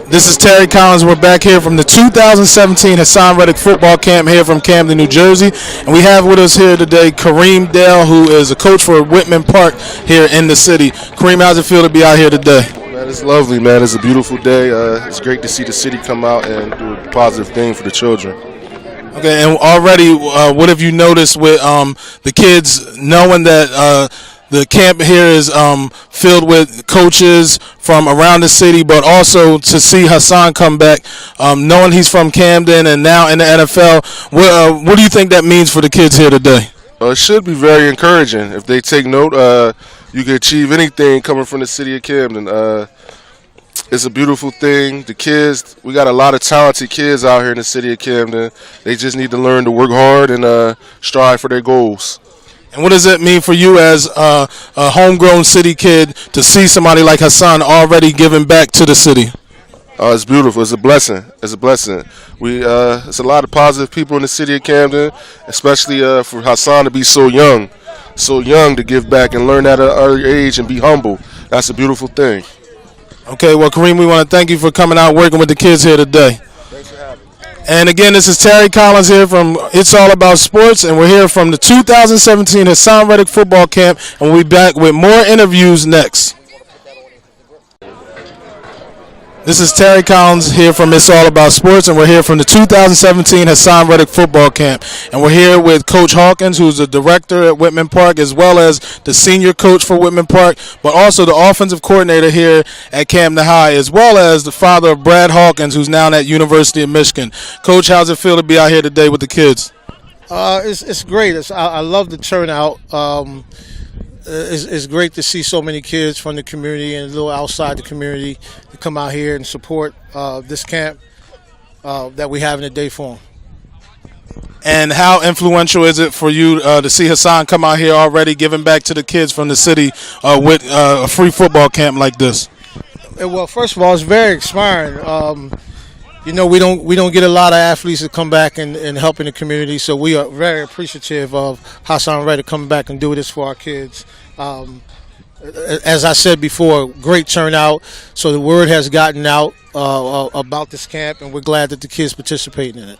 This is Terry Collins. We're back here from the 2017 Haason Reddick football camp here from Camden, New Jersey. And we have with us here today Kareem Dale, who is a coach for Whitman Park here in the city. Kareem, how's it feel to be out here today? Man, it's lovely, man. It's a beautiful day. It's great to see the city come out and do a positive thing for the children. Okay, and already, what have you noticed with the kids knowing that the camp here is filled with coaches from around the city, but also to see Haason come back, knowing he's from Camden and now in the NFL, what do you think that means for the kids here today? It should be very encouraging. If they take note, you can achieve anything coming from the city of Camden. It's a beautiful thing. The kids, we got a lot of talented kids out here in the city of Camden. They just need to learn to work hard and strive for their goals. And what does it mean for you as a homegrown city kid to see somebody like Haason already giving back to the city? It's beautiful. It's a blessing. It's a blessing. It's a lot of positive people in the city of Camden, especially for Haason to be so young to give back and learn at an early age and be humble. That's a beautiful thing. Okay, well, Kareem, we want to thank you for coming out working with the kids here today. Thanks for having me. And again, this is Terry Collins here from It's All About Sports, and we're here from the 2017 Haason Reddick football camp, and we'll be back with more interviews next. This is Terry Collins here from It's All About Sports, and we're here from the 2017 Haason Reddick football camp. And we're here with Coach Hawkins, who's the director at Whitman Park, as well as the senior coach for Whitman Park, but also the offensive coordinator here at Camden High, as well as the father of Brad Hawkins, who's now at University of Michigan. Coach, how's it feel to be out here today with the kids? It's great. I love the turnout. It's great to see so many kids from the community and a little outside the community to come out here and support this camp that we have in the day for them. And how influential is it for you to see Haason come out here already giving back to the kids from the city with a free football camp like this? Well, first of all, it's very inspiring. You know, we don't get a lot of athletes that come back and help in the community, so we are very appreciative of Haason Reddick coming back and do this for our kids. As I said before, great turnout, so the word has gotten out about this camp, and we're glad that the kids participating in it.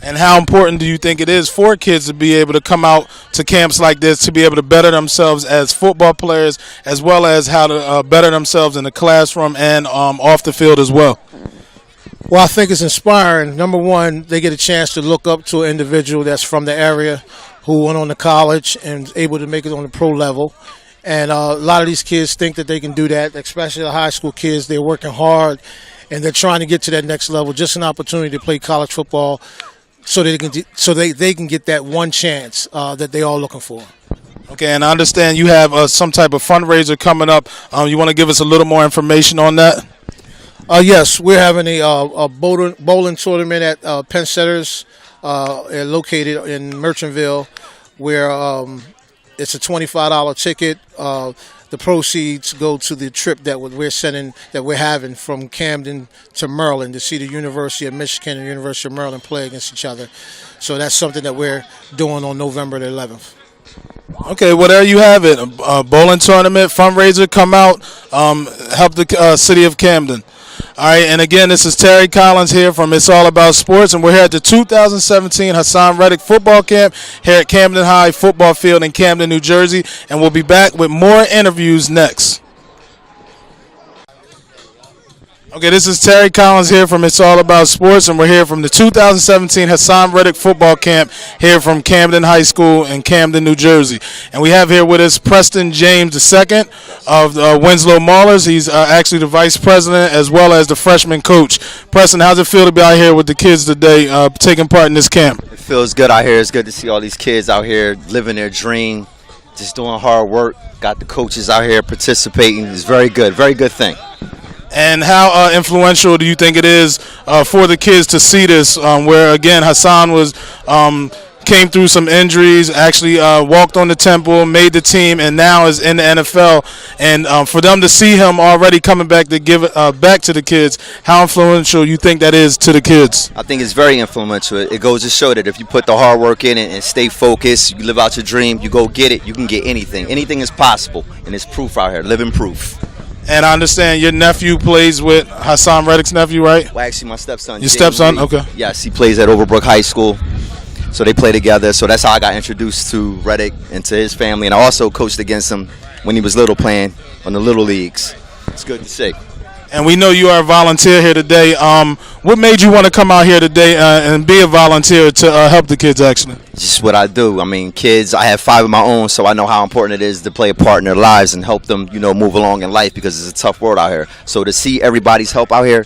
And how important do you think it is for kids to be able to come out to camps like this to be able to better themselves as football players, as well as how to better themselves in the classroom and off the field as well? Well, I think it's inspiring. Number one, they get a chance to look up to an individual that's from the area who went on to college and is able to make it on the pro level. And a lot of these kids think that they can do that, especially the high school kids. They're working hard, and they're trying to get to that next level. Just an opportunity to play college football so they can get that one chance that they're all looking for. Okay, and I understand you have some type of fundraiser coming up. You want to give us a little more information on that? Yes, we're having a bowling tournament at Penn Centers, located in Merchantville, where it's a $25 ticket. The proceeds go to the trip that we're having from Camden to Maryland to see the University of Michigan and University of Maryland play against each other. So that's something that we're doing on November the 11th. Okay, well, there you have it. A bowling tournament, fundraiser, come out, help the city of Camden. All right, and again, this is Terry Collins here from It's All About Sports, and we're here at the 2017 Haason Reddick Football Camp here at Camden High Football Field in Camden, New Jersey, and we'll be back with more interviews next. Okay, this is Terry Collins here from It's All About Sports, and we're here from the 2017 Haason Reddick Football Camp here from Camden High School in Camden, New Jersey. And we have here with us Preston James II of Winslow Maulers. He's actually the vice president as well as the freshman coach. Preston, how's it feel to be out here with the kids today taking part in this camp? It feels good out here. It's good to see all these kids out here living their dream, just doing hard work. Got the coaches out here participating. It's very good thing. And how influential do you think it is for the kids to see this, where, again, Haason came through some injuries, actually walked on the temple, made the team, and now is in the NFL. And for them to see him already coming back to give it back to the kids, how influential you think that is to the kids? I think it's very influential. It goes to show that if you put the hard work in it and stay focused, you live out your dream, you go get it, you can get anything. Anything is possible, and it's proof out here, living proof. And I understand your nephew plays with Haason Reddick's nephew, right? Well, actually, my stepson. Your stepson? Okay. Yes, he plays at Overbrook High School. So they play together. So that's how I got introduced to Reddick and to his family. And I also coached against him when he was little, playing on the little leagues. It's good to see. And we know you are a volunteer here today. What made you want to come out here today and be a volunteer to help the kids, actually? Just what I do. I mean, kids, I have 5 of my own, so I know how important it is to play a part in their lives and help them, move along in life, because it's a tough world out here. So to see everybody's help out here,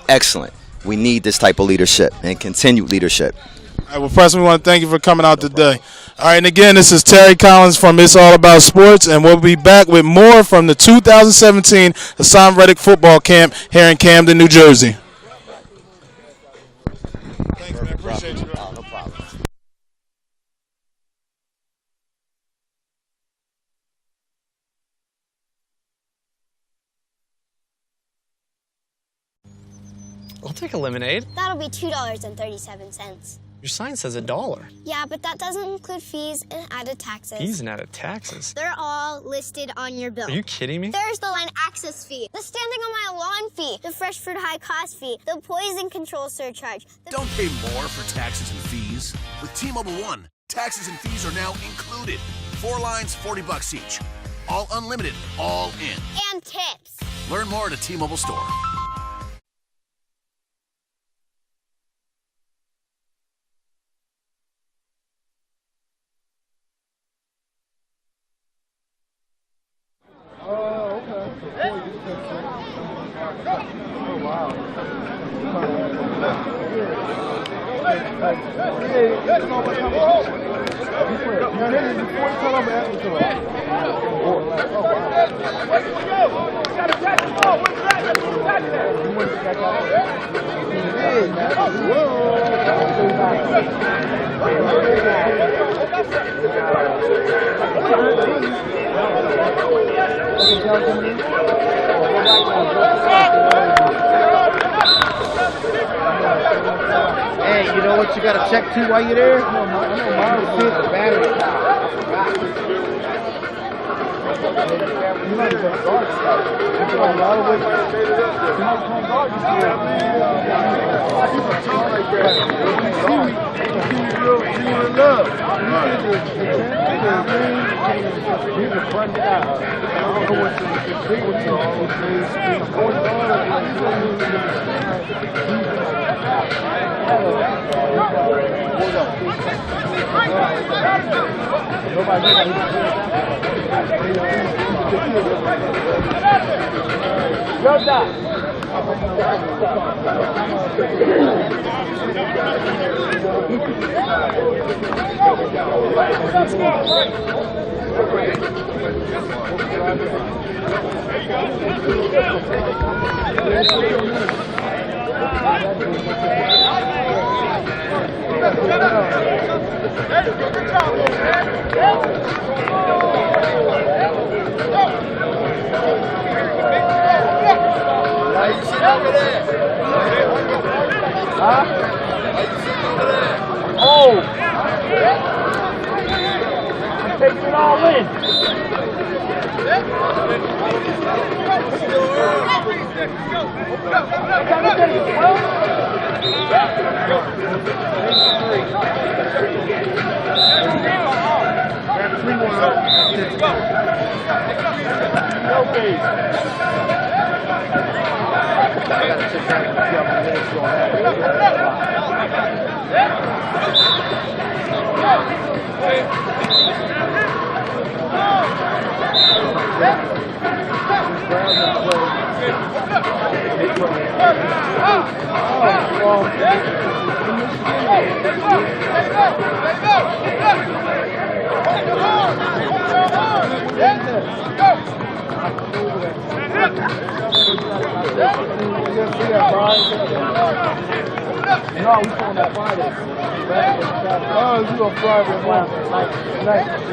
excellent. We need this type of leadership and continued leadership. All right, well, Preston, we want to thank you for coming out today. All right, and again, this is Terry Collins from It's All About Sports, and we'll be back with more from the 2017 Haason Reddick Football Camp here in Camden, New Jersey. Thanks, man. Appreciate you. No problem. I'll take a lemonade. That'll be $2.37. Your sign says $1. Yeah, but that doesn't include fees and added taxes. Fees and added taxes? They're all listed on your bill. Are you kidding me? There's the line access fee, the standing on my lawn fee, the fresh fruit high cost fee, the poison control surcharge. Don't pay more for taxes and fees. With T-Mobile One, taxes and fees are now included. 4 lines, $40 each. All unlimited, all in. And tips. Learn more at a T-Mobile store. Hey, you know what you gotta check too while you're there? See if the battery. Taking it all in. No, we on that Friday. Oh, you on Friday night.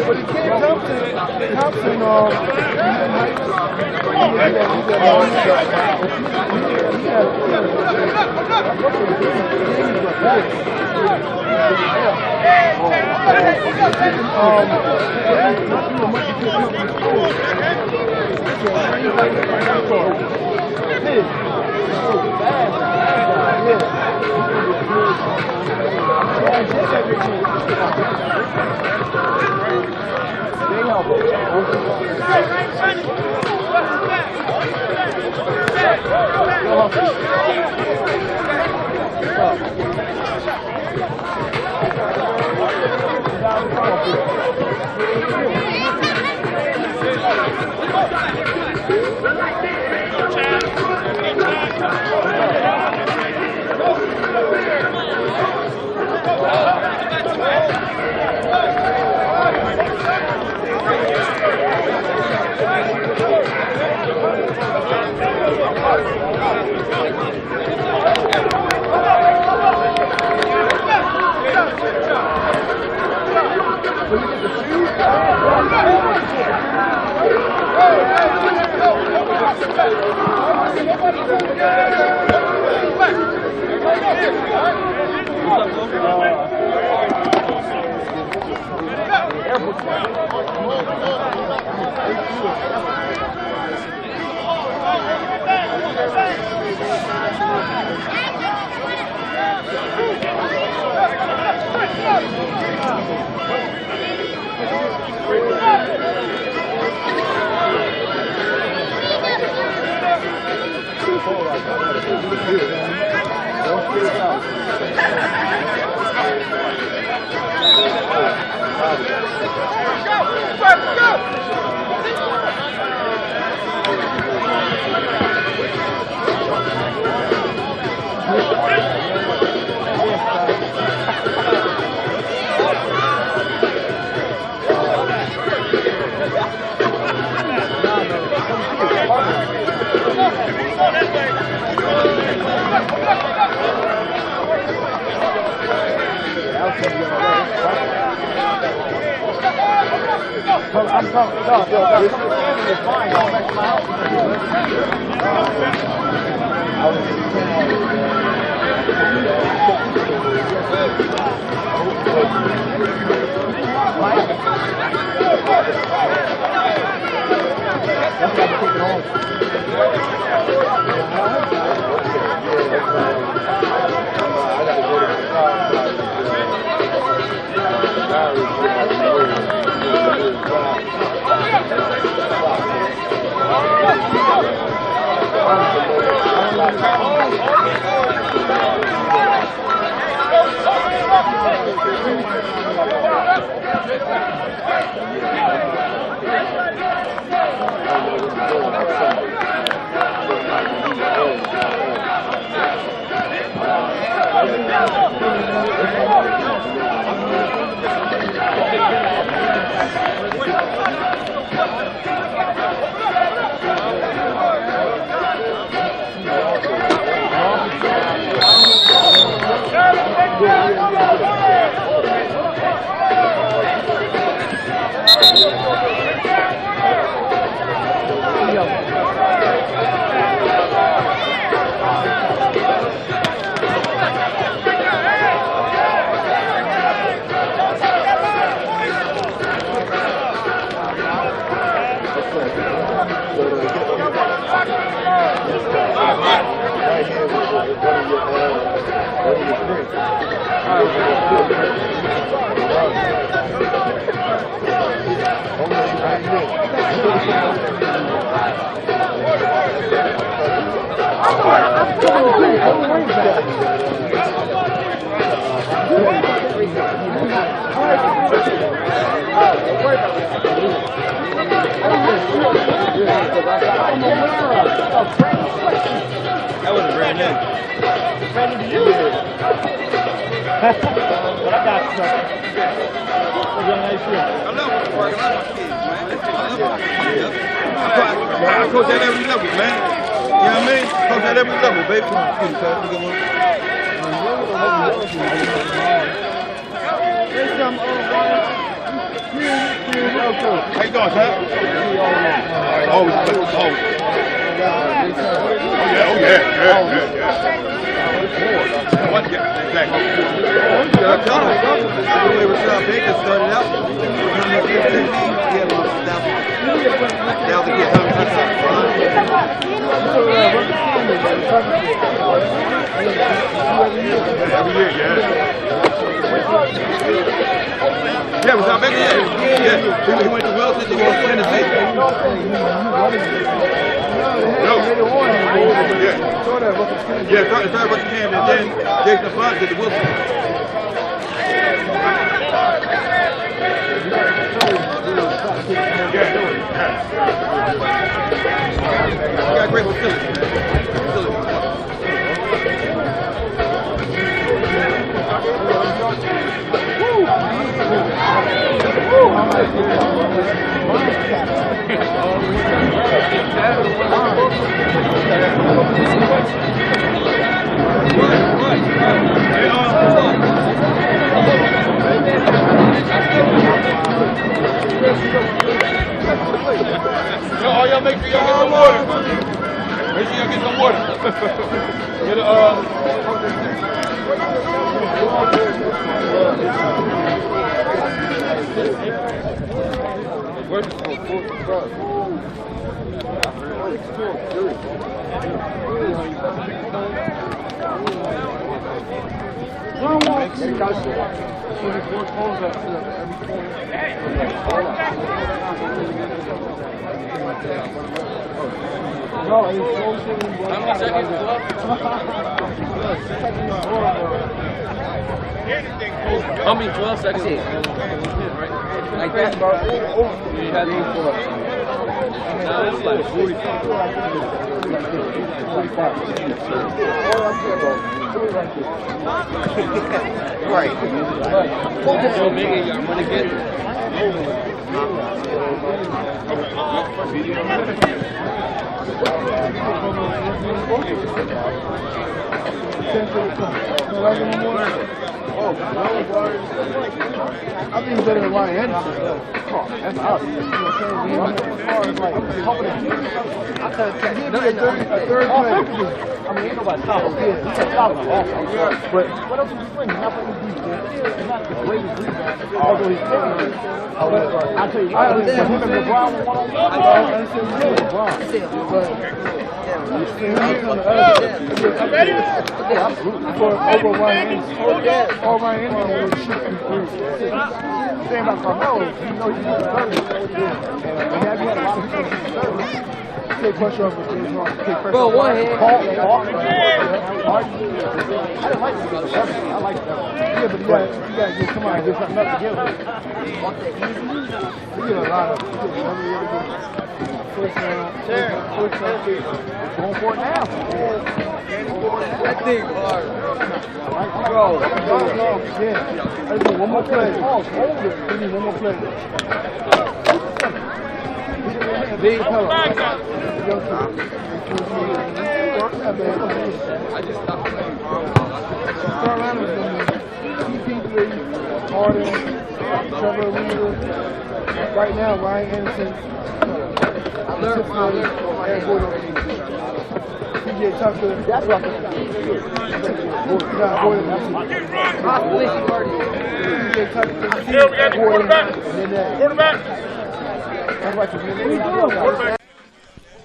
But he can't Thompson I'm coming. No, it's fine. Go back to my That was brand new. Brand new to you. But I got you. I love working on my kids, man. I coach at every level, man. You know what I mean? Coach at every level, baby. How you doing, son? Always. Oh yeah. What? Exactly. The way Rashad Baker started out, now they get every year, yeah. Yeah, Rashad Baker, yeah. He went to Wilson, he went to Tennessee. Yeah, started with Cam and then Jason Bond did the Wilson. We got great facilities. All y'all make sure y'all get some water. Make sure y'all get some water. Get where's the I mean, 12 seconds. Like that, bro. You had these for it. Now it's like 45. Right. So maybe y'all want to get I think he's better than Ryan Anderson. That's out. You know what I'm saying? As far as like a third player. I mean, ain't nobody top of him. He's a top of offense. But what else is he bringing? He's not bringing defense. He's not the greatest rebound. Although he's taking it. I tell you, I understand him and LeBron one-on-one. I understand him and LeBron. But over Ryan Anderson. Or Ryan Anderson will shoot from three. Saying about Carmelo, you know he's not a and have you had a lot of people take pressure off the James Harden. Take pressure off one hand. I didn't like to get the I like that. Yeah, but you got to get somebody to get something up to give them. Want that easy? We get a lot of first round, going for it now. That thing hard. Bro, yeah. I need one more play. We need one more play. Big color. I just stopped playing. Carolina's going to be CP3, Harden, Trevor Weaver. Right now, Ryan Anderson. I learned from Aaron Gordon. PJ Tucker. That's what I'm saying. PJ Tucker. Quarterback.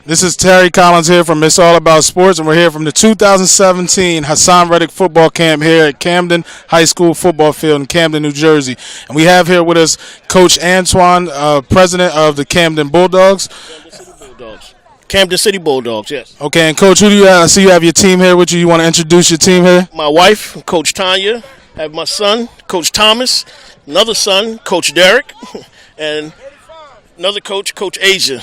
This is Terry Collins here from It's All About Sports, and we're here from the 2017 Haason Reddick football camp here at Camden High School football field in Camden, New Jersey. And we have here with us Coach Antoine, president of the Camden Bulldogs. Camden City Bulldogs, yes. Okay, and Coach, who do you have? I see you have your team here with you. You want to introduce your team here? My wife, Coach Tanya. I have my son, Coach Thomas. Another son, Coach Derek. And another coach, Coach Asia.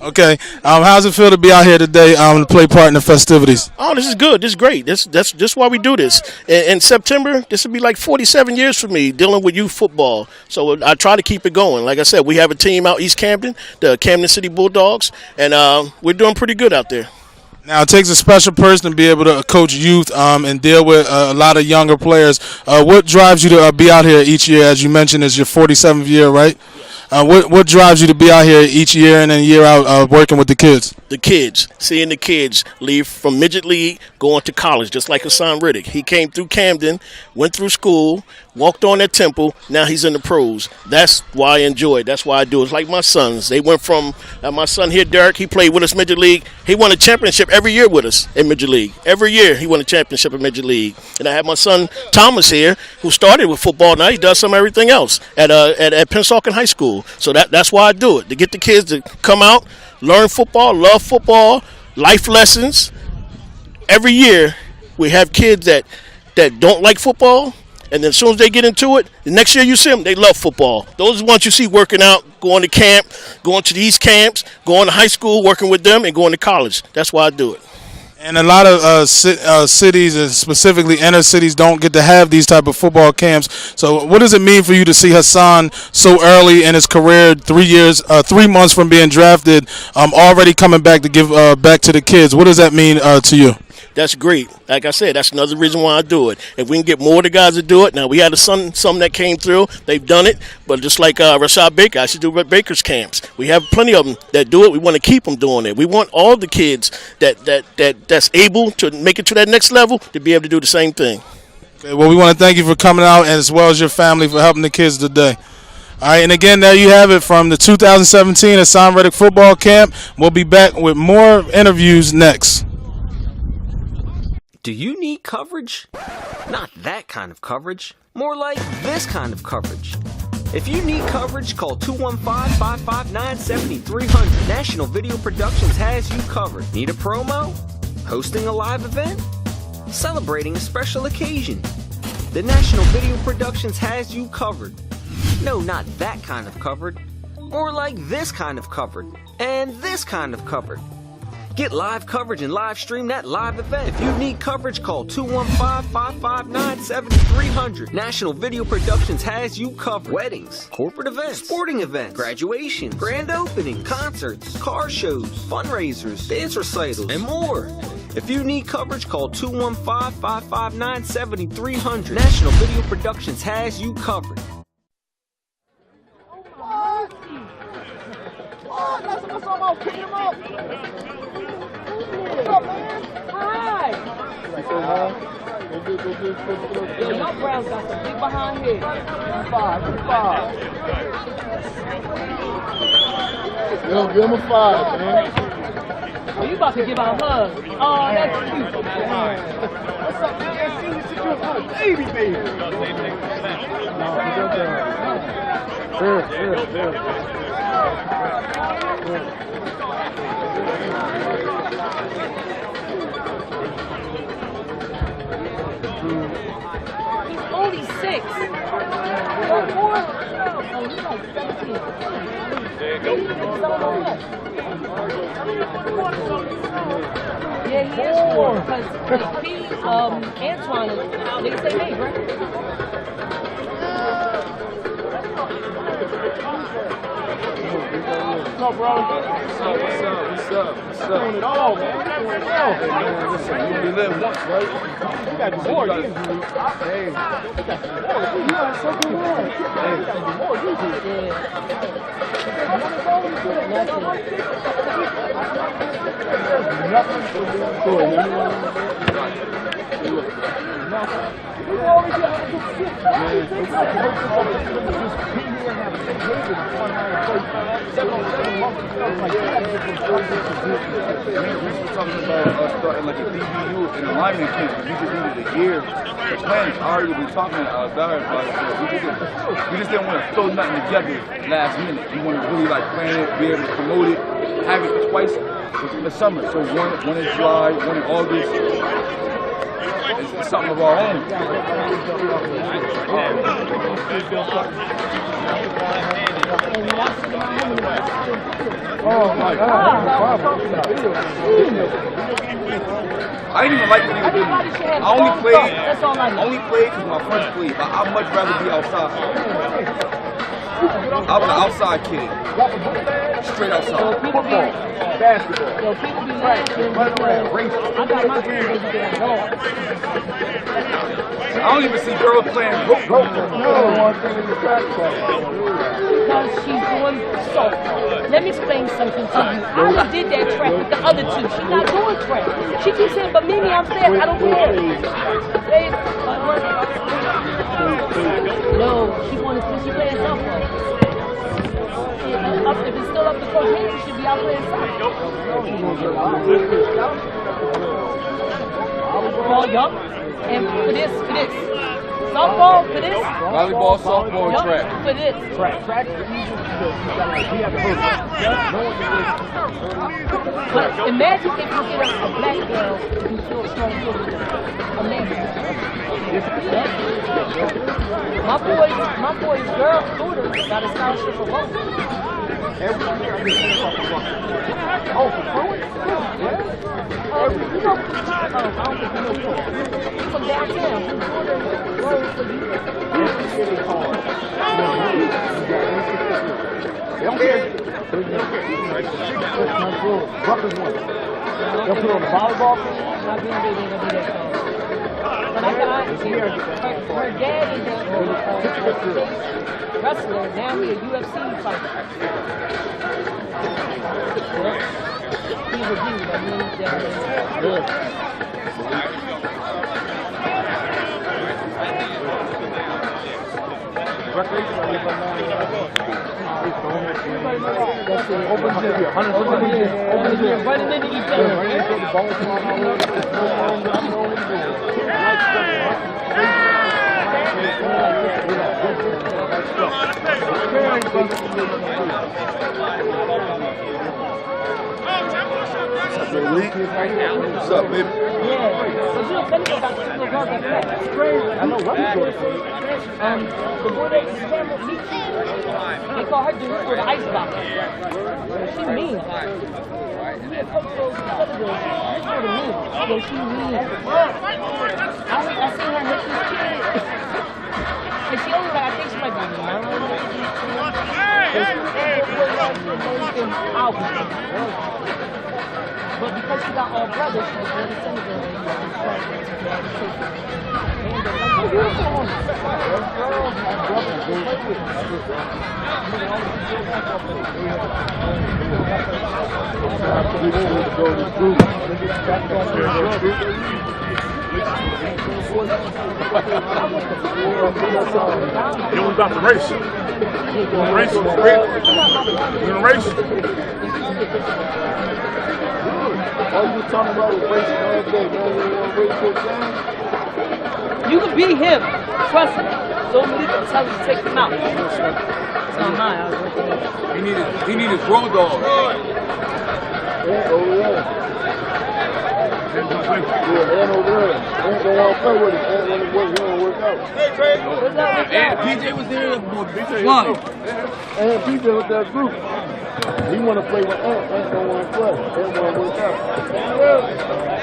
Okay. How's it feel to be out here today to play part in the festivities? Oh, this is good. This is great. That's why we do this. In September, this will be like 47 years for me dealing with youth football. So I try to keep it going. Like I said, we have a team out East Camden, the Camden City Bulldogs, and we're doing pretty good out there. Now, it takes a special person to be able to coach youth and deal with a lot of younger players. What drives you to be out here each year? As you mentioned, is your 47th year, right? What drives you to be out here each year and then year out working with the kids? The kids, seeing the kids leave from midget league, going to college, just like Haason Reddick. He came through Camden, went through school, walked on at Temple, now he's in the pros. That's why I enjoy it. That's why I do it. It's like my sons. They went from, my son here, Derek, he played with us midget league. He won a championship every year with us in midget league. Every year he won a championship in midget league. And I have my son Thomas here, who started with football. Now he does some everything else at Pennsauken High School. So that's why I do it, to get the kids to come out, learn football, love football, life lessons. Every year we have kids that don't like football, and then as soon as they get into it, the next year you see them, they love football. Those are the ones you see working out, going to camp, going to these camps, going to high school, working with them, and going to college. That's why I do it. And a lot of cities, and specifically inner cities, don't get to have these type of football camps. So what does it mean for you to see Haason so early in his career, 3 months from being drafted, already coming back to give back to the kids? What does that mean to you? That's great. Like I said, that's another reason why I do it. If we can get more of the guys to do it. Now, we had some that came through. They've done it. But just like Rashad Baker, I should do Baker's camps. We have plenty of them that do it. We want to keep them doing it. We want all the kids that's able to make it to that next level to be able to do the same thing. Okay, well, we want to thank you for coming out, and as well as your family for helping the kids today. All right, and again, there you have it from the 2017 Haason Reddick football camp. We'll be back with more interviews next. Do you need coverage? Not that kind of coverage. More like this kind of coverage. If you need coverage, call 215-559-7300. National Video Productions has you covered. Need a promo? Hosting a live event? Celebrating a special occasion? The National Video Productions has you covered. No, not that kind of covered. More like this kind of covered. And this kind of covered. Get live coverage and live stream that live event. If you need coverage, call 215-559-7300. National Video Productions has you covered. Weddings, corporate events, sporting events, graduations, grand openings, concerts, car shows, fundraisers, dance recitals, and more. If you need coverage, call 215-559-7300. National Video Productions has you covered. Hi. Yo, y'all Browns got some big behind here. 5. Yo, give him a 5, man. Oh, you about to give out hugs. Oh, that's cute. What's up, man? Baby, baby. He's only 6. Oh, he's like 17. There you go. Yeah, he is 4. Because Antoine, they say hey, right? What's up, bro? What's up? Doing it all, man. Doing it all. Hey, man, listen, you only live once, right? You got to do more, you do. Hey, you got to do more. You got so good more. Hey, you got to do more, you do. Nothing for you to do. Talking about starting like a DBU and a lineman camp. We just needed a year to plan. I already been talking about it. We just didn't want to throw nothing together last minute. We want to really like plan it, be able to promote it, have it twice in the summer. So one in July, one in August. It's something of our own. Oh my God. I didn't even like what he was doing. I only played because my friends played, but I'd much rather be outside. I was an outside kid. Straight outside. Football, basketball. Yo, people be mad because I got my grandbaby there at home. I don't even see girls playing football. Because she's doing so. Let me explain something to you. I done did that track with the other 2. She's not doing track. She keeps saying, but Mimi, I'm fast. I don't care. No, she wanted to. She playing softball. If it's still up to Coach Hayes, she should be out playing softball. Well, yup. And for this. Softball for this. Volleyball, softball, yup, track. for this. Track is easy because you got like, we have to hurt. No one can But imagine if you get a black girl who feels strong football. Amazing. My boy's girl, daughter, got a scholarship for both. Oh, for Pruitt? You know, I don't think you know Pruitt. He's from downtown. His daughter rode for you. They don't care. Rutgers won. They'll put on the volleyball field. My grandbaby ain't gonna be that tall. But I got her dad is a wrestler. Now he a UFC fighter. He's a dude. I mean, he's good. Running into each other. What's up, baby? I know what he's going to say. The boy that camera meet, they call her dude for the ice box. She mean. Me and Coach goes to the other girl. This for the mean. So she mean. I seen her hit this kid. And she only like, I think she might be 9. But because she got all brothers, she was really Senegal. You was about to race. You want to race? You want to race? All you talking about is racing all day, man. You want to race your game? You can beat him. Trust me. Don't need to tell you to take him out. It's not mine. I was working with He need his road dog. Oh, yeah. And over there. And don't want to play with him. And when it works, he don't work out. And PJ was there. And PJ with that group. He want to play with Ant. Ant don't want to play. Ant want to work out.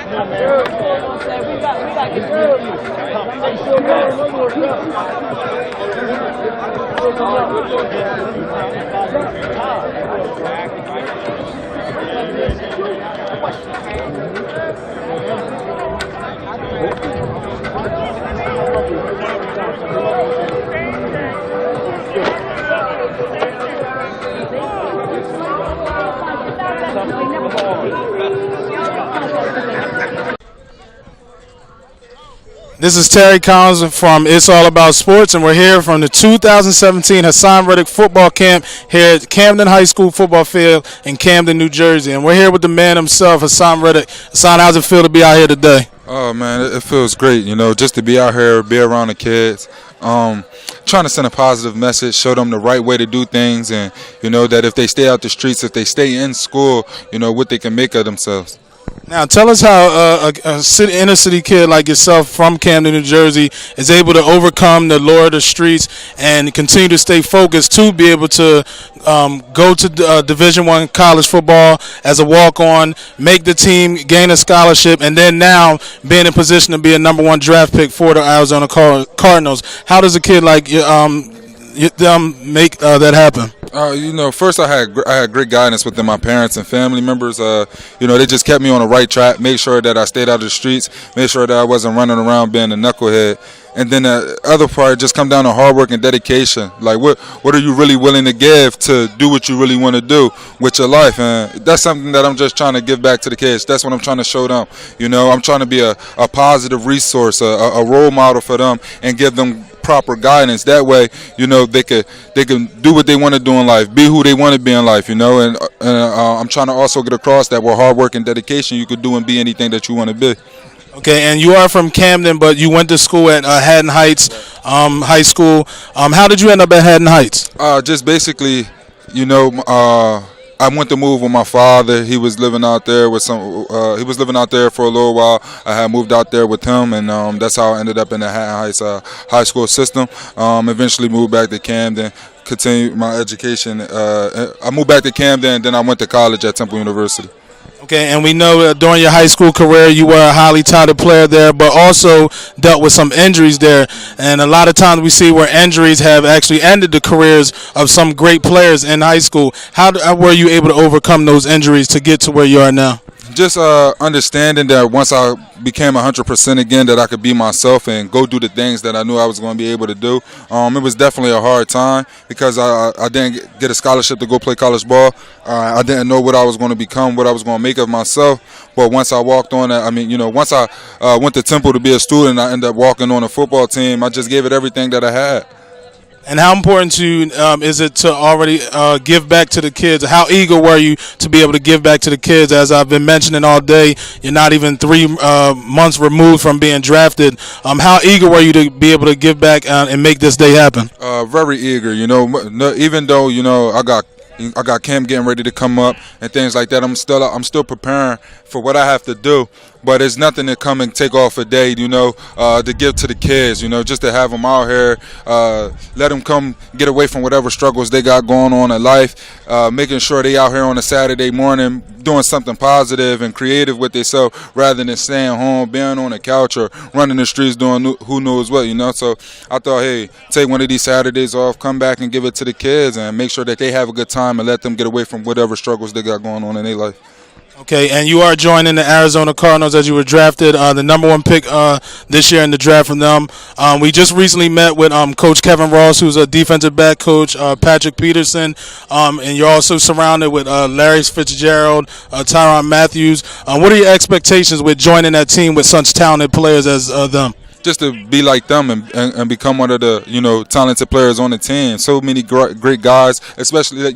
We got to get rid of you. This is Terry Collins from It's All About Sports, and we're here from the 2017 Haason Reddick football camp here at Camden High School football field in Camden, New Jersey. And we're here with the man himself, Haason Reddick. Haason, how's it feel to be out here today? Oh, man, it feels great, just to be out here, be around the kids. Trying to send a positive message, show them the right way to do things, and, that if they stay out the streets, if they stay in school, what they can make of themselves. Now, tell us how a inner city kid like yourself from Camden, New Jersey, is able to overcome the lure of the streets and continue to stay focused to be able to go to Division I college football as a walk-on, make the team, gain a scholarship, and then now being in position to be a #1 draft pick for the Arizona Cardinals. How does a kid like them make that happen? First I had great guidance within my parents and family members. They just kept me on the right track, made sure that I stayed out of the streets, made sure that I wasn't running around being a knucklehead. And then the other part just come down to hard work and dedication. Like, what are you really willing to give to do what you really want to do with your life? And that's something that I'm just trying to give back to the kids. That's what I'm trying to show them. I'm trying to be a positive resource, a role model for them, and give them proper guidance. That way, they can do what they want to do in life, be who they want to be in life, and I'm trying to also get across that with hard work and dedication, you could do and be anything that you want to be. Okay, and you are from Camden, but you went to school at Haddon Heights High School. How did you end up at Haddon Heights? Just basically, I went to move with my father. He was living out there with he was living out there for a little while. I had moved out there with him, and that's how I ended up in the Haddon Heights high school system. Eventually moved back to Camden, continued my education. I moved back to Camden, and then I went to college at Temple University. Okay, and we know during your high school career you were a highly touted player there, but also dealt with some injuries there. And a lot of times we see where injuries have actually ended the careers of some great players in high school. How were you able to overcome those injuries to get to where you are now? Just understanding that once I became 100% again, that I could be myself and go do the things that I knew I was going to be able to do. It was definitely a hard time because I didn't get a scholarship to go play college ball. I didn't know what I was going to become, what I was going to make of myself. But once I walked on that, once I went to Temple to be a student, I ended up walking on a football team. I just gave it everything that I had. And how important to you is it to already give back to the kids? How eager were you to be able to give back to the kids? As I've been mentioning all day, you're not even 3 months removed from being drafted. How eager were you to be able to give back and make this day happen? Very eager. Even though I got I got camp getting ready to come up and things like that. I'm still preparing for what I have to do. But it's nothing to come and take off a day, to give to the kids, just to have them out here, let them come get away from whatever struggles they got going on in life, making sure they out here on a Saturday morning doing something positive and creative with themselves rather than staying home, being on the couch or running the streets doing who knows what, So I thought, hey, take one of these Saturdays off, come back and give it to the kids and make sure that they have a good time and let them get away from whatever struggles they got going on in their life. Okay, and you are joining the Arizona Cardinals as you were drafted, the number 1 pick this year in the draft from them. We just recently met with Coach Kevin Ross, who's a defensive back coach, Patrick Peterson, and you're also surrounded with Larry Fitzgerald, Tyrann Matthews. What are your expectations with joining that team with such talented players as them? Just to be like them and become one of the talented players on the team. So many great guys, especially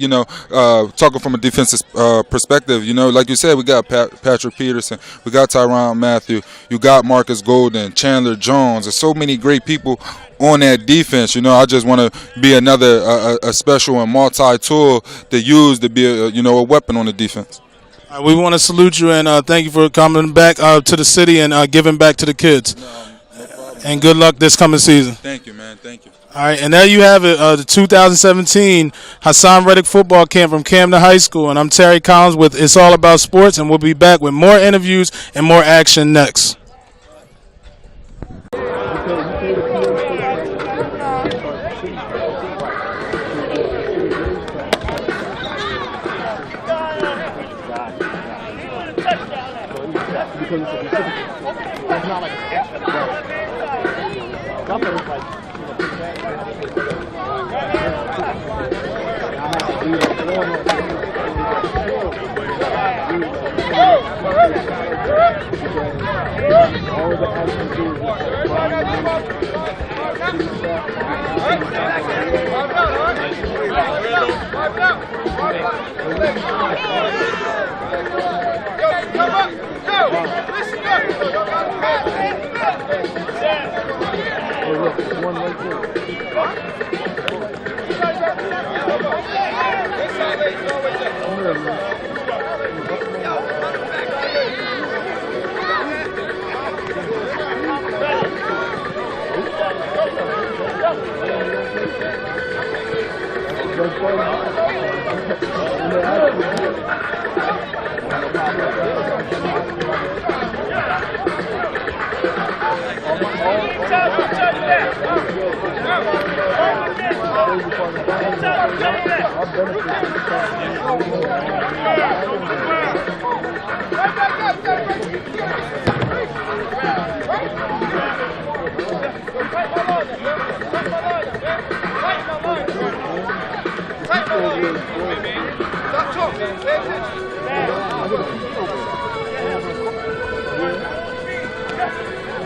talking from a defensive perspective. Like you said, we got Patrick Peterson, we got Tyrann Matthew, you got Marcus Golden, Chandler Jones. There's so many great people on that defense. I just want to be another a special and multi-tool to use to be a weapon on the defense. We want to salute you and thank you for coming back to the city and giving back to the kids. And good luck this coming season. Thank you, man. Thank you. All right, and there you have it, the 2017 Haason Reddick football camp from Camden High School. And I'm Terry Collins with It's All About Sports, and we'll be back with more interviews and more action next. It's not like an extra play. Something is like,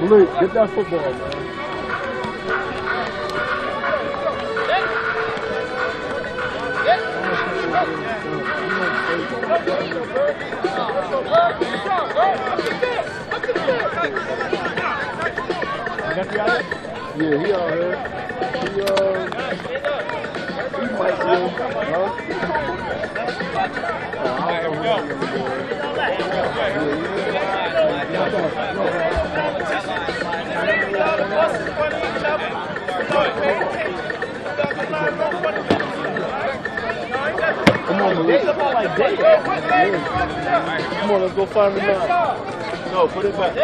Malik, get that football, man. Yeah, he out here. He might be, Come on, let's go find him now. No, put it back.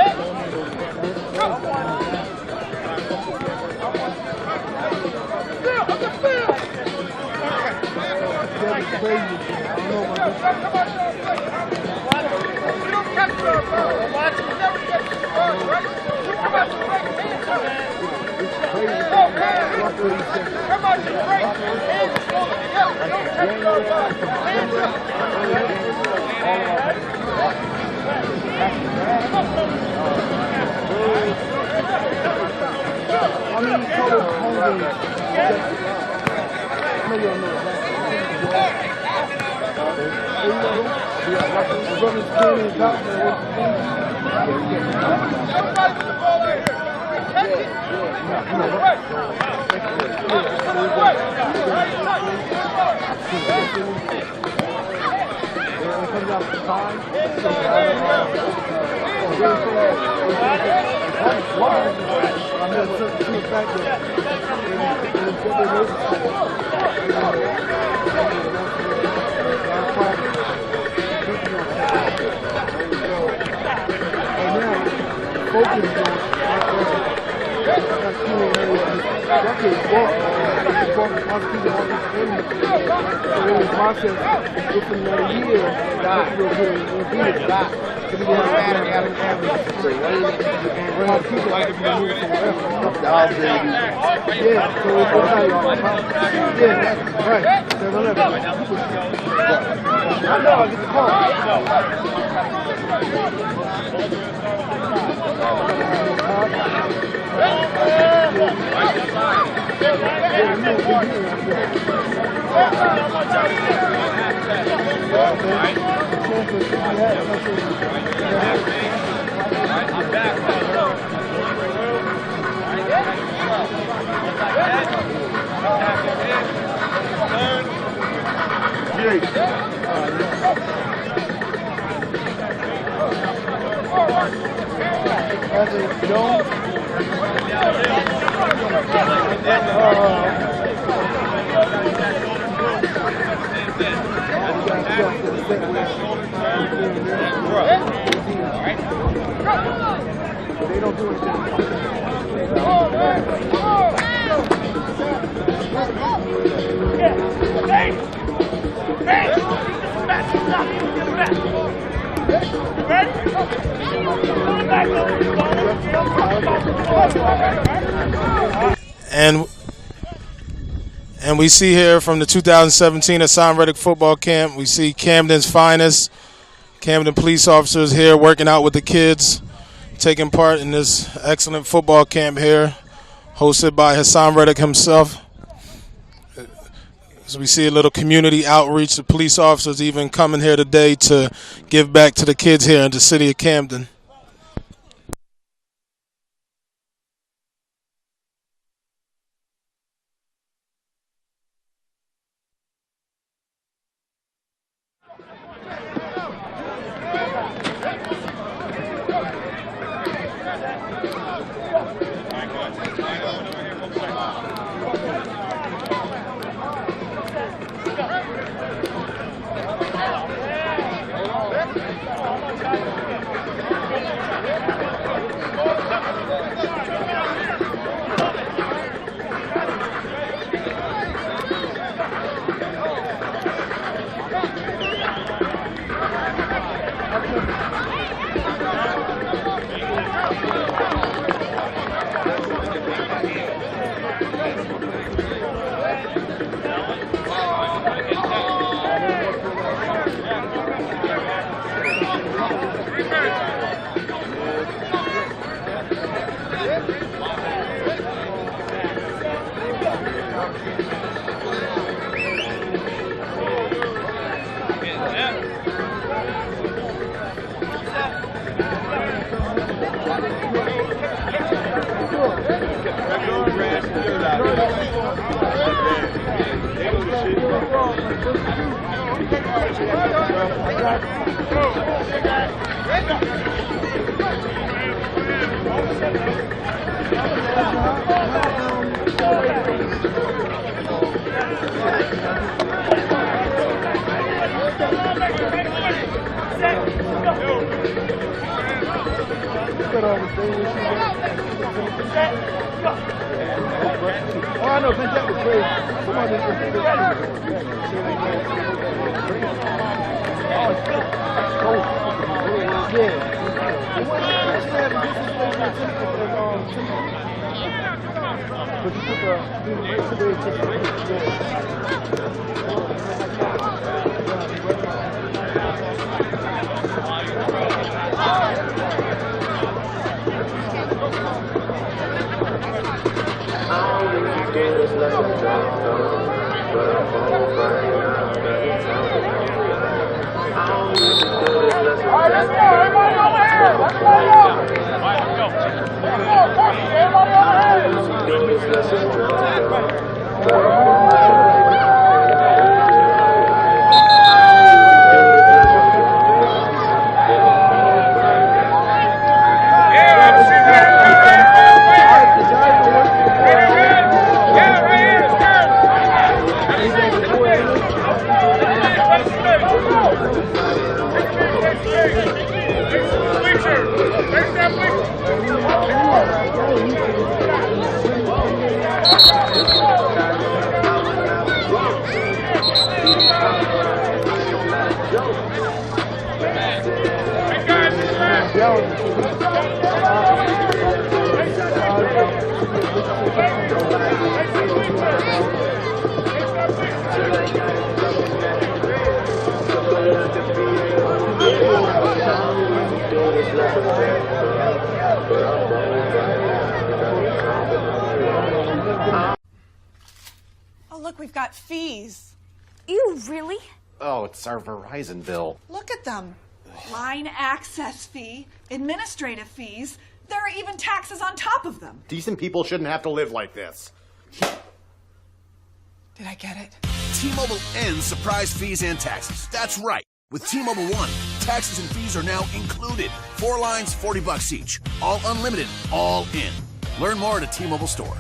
And we see here from the 2017 Haason Reddick football camp, we see Camden's finest. Camden police officers here working out with the kids, taking part in this excellent football camp here, hosted by Haason Reddick himself. So we see a little community outreach. The police officers even coming here today to give back to the kids here in the city of Camden. Everybody over here! Let's go! Oh, look, we've got fees. Ew, really? Oh, it's our Verizon bill. Look at them. Line access fee, administrative fees. There are even taxes on top of them. Decent people shouldn't have to live like this. Did I get it? T-Mobile ends surprise fees and taxes. That's right. With T-Mobile One, taxes and fees are now included. 4 lines, $40 each. All unlimited, all in. Learn more at a T-Mobile store.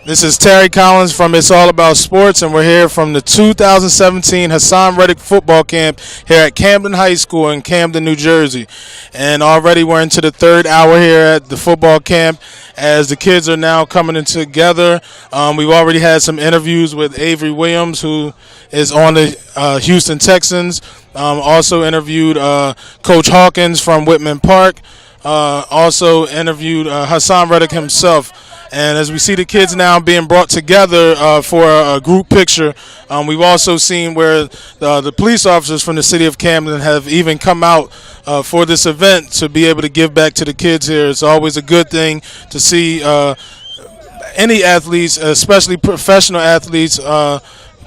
This is Terry Collins from It's All About Sports, and we're here from the 2017 Haason Reddick football camp here at Camden High School in Camden, New Jersey. And already we're into the 3rd hour here at the football camp as the kids are now coming in together. We've already had some interviews with Avery Williams, who is on the Houston Texans. Also interviewed Coach Hawkins from Whitman Park. Also interviewed Haason Reddick himself. And as we see the kids now being brought together for a group picture, we've also seen where the police officers from the city of Camden have even come out for this event to be able to give back to the kids here. It's always a good thing to see any athletes, especially professional athletes,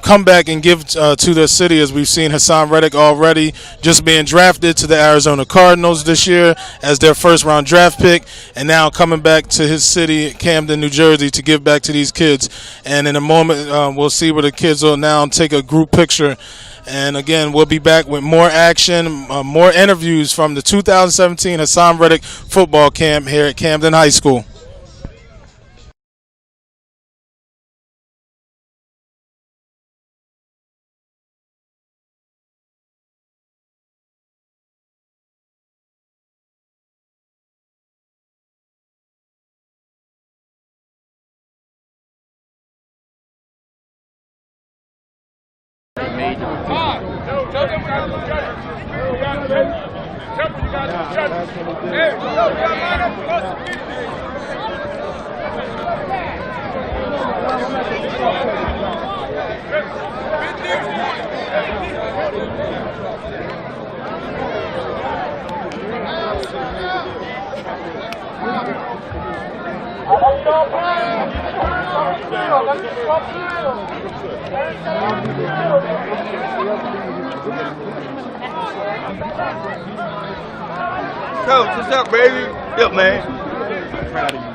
come back and give to their city, as we've seen Haason Reddick already just being drafted to the Arizona Cardinals this year as their first-round draft pick, and now coming back to his city, Camden, New Jersey, to give back to these kids. And in a moment, we'll see where the kids will now take a group picture. And again, we'll be back with more action, more interviews from the 2017 Haason Reddick football camp here at Camden High School. Coach, what's up, baby? Yep, man. Proud of you,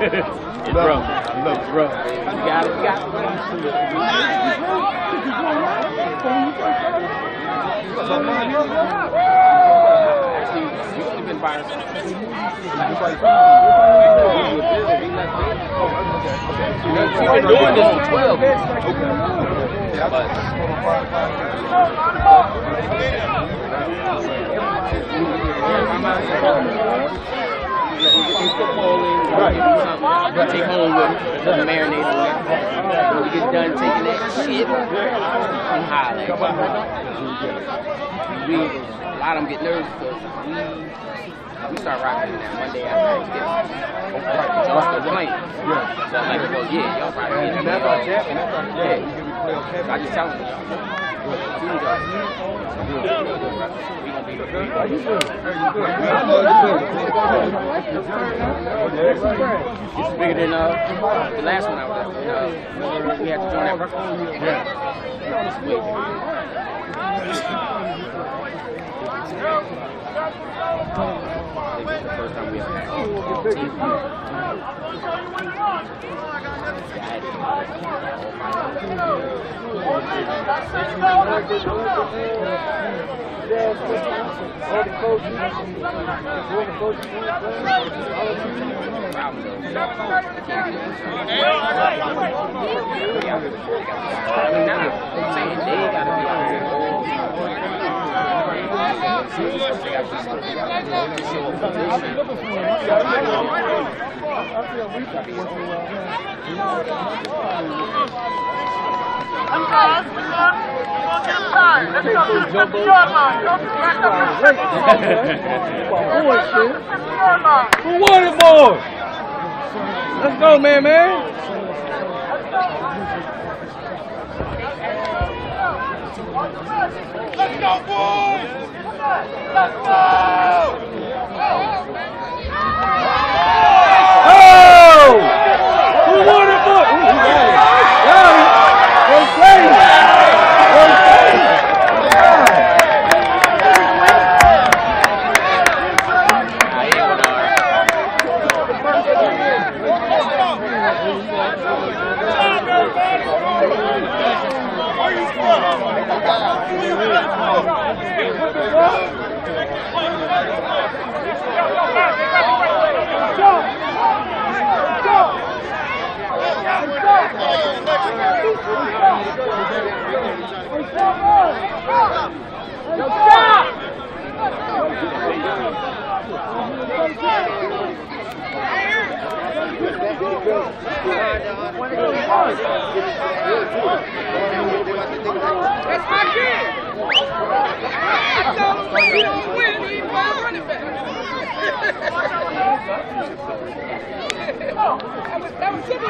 It's rough. I love it, rough. You got it, you got You've been by yourself. You're doing this for 12. Take home with it, doesn't marinate on it. When we get done taking that shit, I'm high. A lot of them get nervous because we start rocking that Monday after Thanksgiving. Off the plane. So I'm like, well, yeah, y'all probably get it. Yeah. I just tell them, it's bigger than the last one I was at. We had to join that breakfast. Yeah. It's the first time we ever had problem though. You can't do this. I'm saying they gotta be out here all Who won it, boy? Let's go, man. Let's go, boys! Let's go! Oh! Who won it, boy? That's my kid. I told him he was winning. He was running back. That was Timmy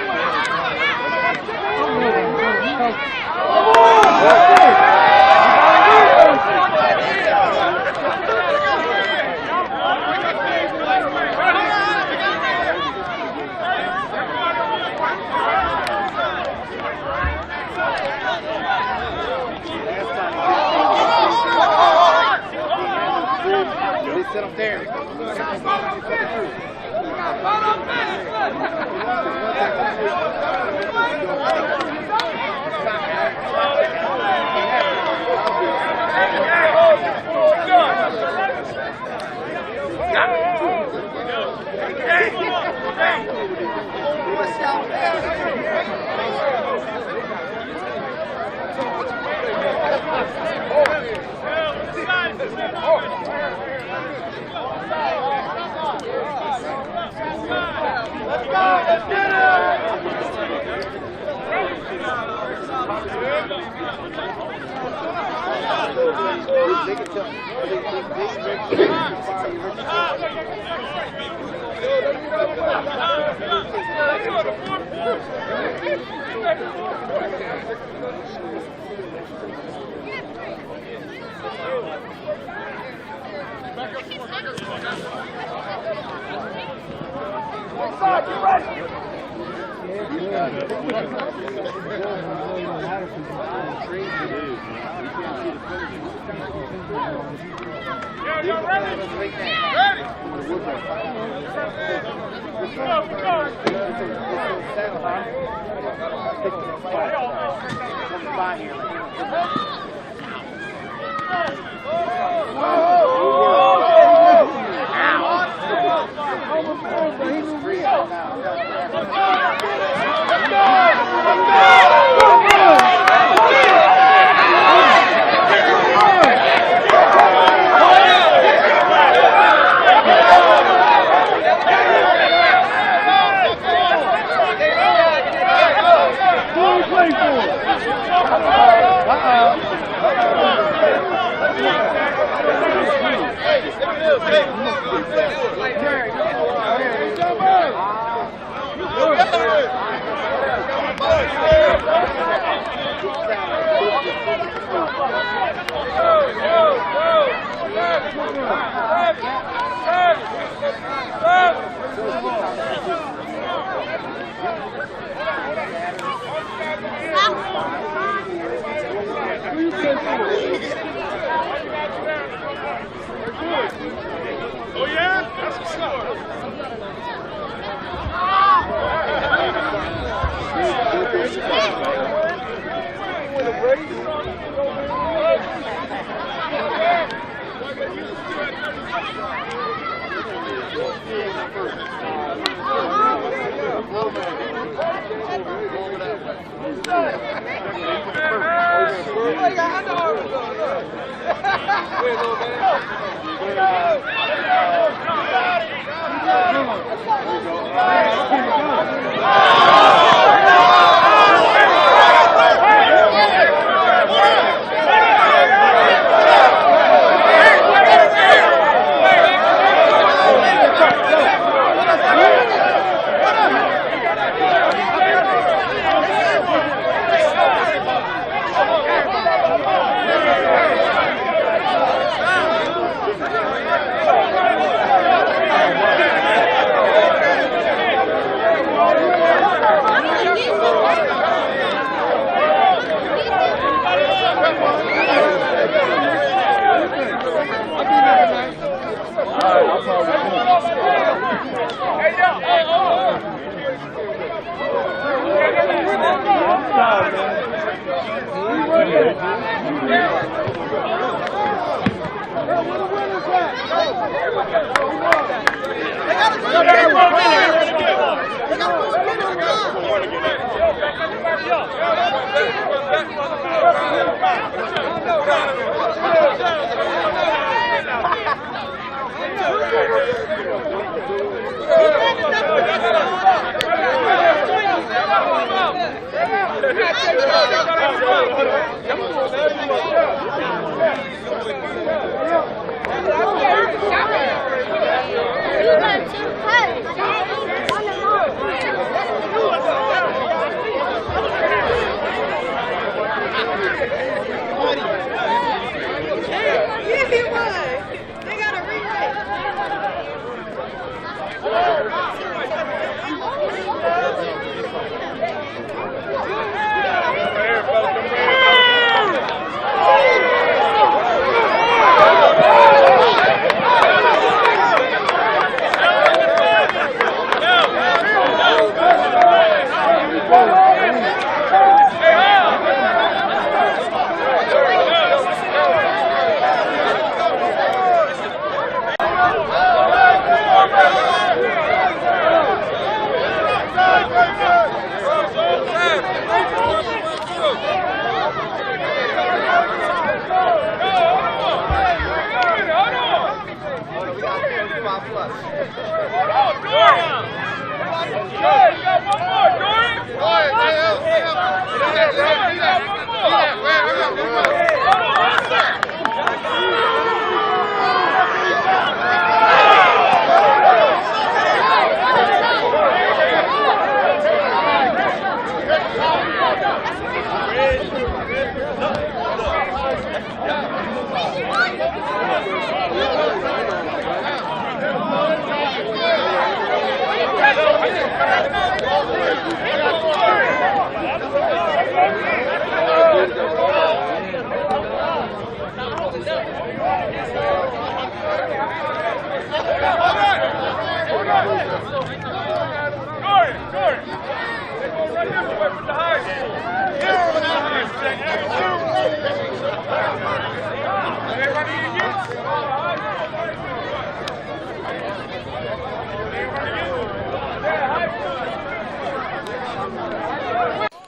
Sit up there. Oh yeah? That's what's up.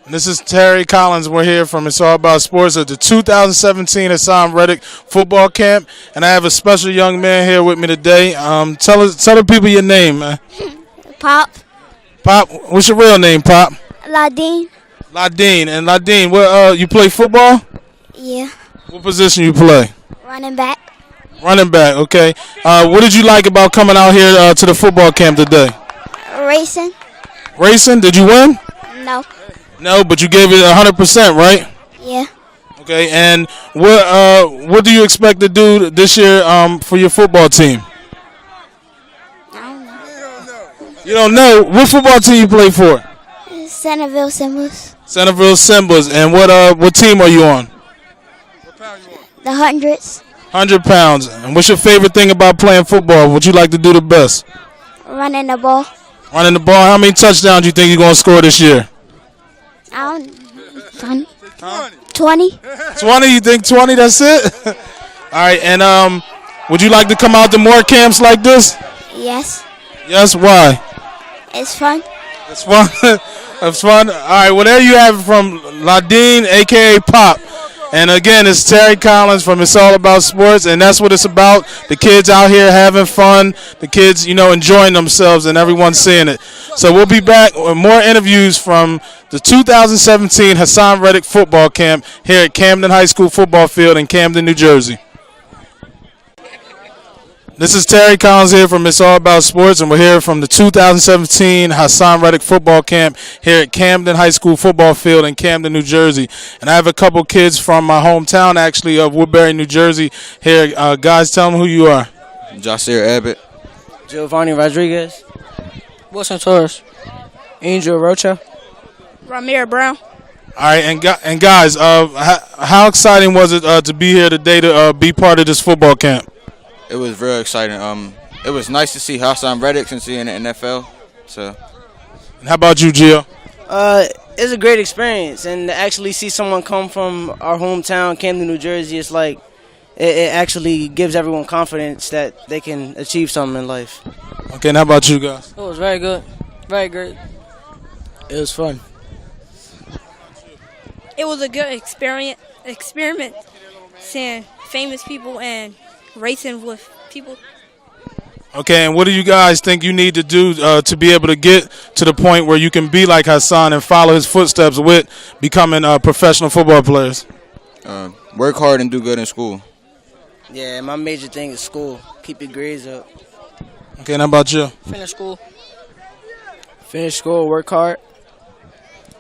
This is Terry Collins. We're here from It's All About Sports at the 2017 Haason Reddick football camp, and I have a special young man here with me today. Tell the people your name, man. Pop. Pop, what's your real name, Pop? Ladine. Ladine. And Ladine, what you play football? Yeah. What position you play? Running back. Running back. Okay. What did you like about coming out here to the football camp today? Racing. Racing? Did you win? No. No, but you gave it 100%, right? Yeah. Okay, and what do you expect to do this year for your football team? I don't know. You don't know? What football team you play for? Centerville Symbols. Centerville Symbols. And what team are you on? The hundreds. 100 pounds. And what's your favorite thing about playing football? What you like to do the best? Running the ball. Running the ball. How many touchdowns do you think you're going to score this year? 20. 20? You think 20? That's it? All right. And would you like to come out to more camps like this? Yes. Yes. Why? It's fun. It's fun. It's fun. All right, well, there you have it from Ladine, a.k.a. Pop. And again, it's Terry Collins from It's All About Sports, and that's what it's about. The kids out here having fun, the kids, enjoying themselves, and everyone's seeing it. So we'll be back with more interviews from the 2017 Haason Reddick football camp here at Camden High School football field in Camden, New Jersey. This is Terry Collins here from It's All About Sports, and we're here from the 2017 Haason Reddick football camp here at Camden High School football field in Camden, New Jersey. And I have a couple kids from my hometown, actually, of Woodbury, New Jersey here. Guys, tell them who you are. Jasir Abbott. Giovanni Rodriguez. Wilson Torres. Angel Rocha. Ramir Brown. All right, and guys, how exciting was it to be here today to be part of this football camp? It was very exciting. It was nice to see Haason Reddick since he's in the NFL. So, and how about you, Gio? It's a great experience, and to actually see someone come from our hometown, Camden, New Jersey, it's like it actually gives everyone confidence that they can achieve something in life. Okay, and how about you guys? It was very good, very great. It was fun. It was a good experiment seeing famous people and racing with people. Okay, and what do you guys think you need to do to be able to get to the point where you can be like Haason and follow his footsteps with becoming professional football players? Work hard and do good in school. Yeah, my major thing is school. Keep your grades up. Okay, and how about you? Finish school. Finish school, work hard.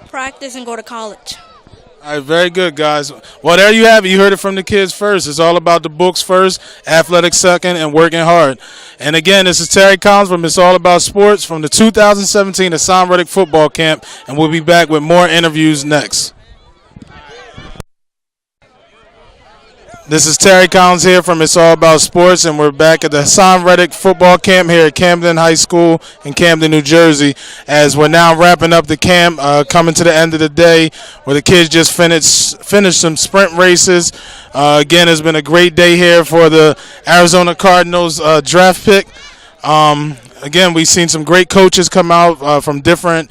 Practice and go to college. All right, very good, guys. Well, there you have it. You heard it from the kids first. It's all about the books first, athletics second, and working hard. And again, this is Terry Collins from It's All About Sports from the 2017 Haason Reddick football camp, and we'll be back with more interviews next. This is Terry Collins here from It's All About Sports, and we're back at the Haason Reddick football camp here at Camden High School in Camden, New Jersey, as we're now wrapping up the camp, coming to the end of the day, where the kids just finished some sprint races. Again, it's been a great day here for the Arizona Cardinals draft pick. Again, we've seen some great coaches come out from different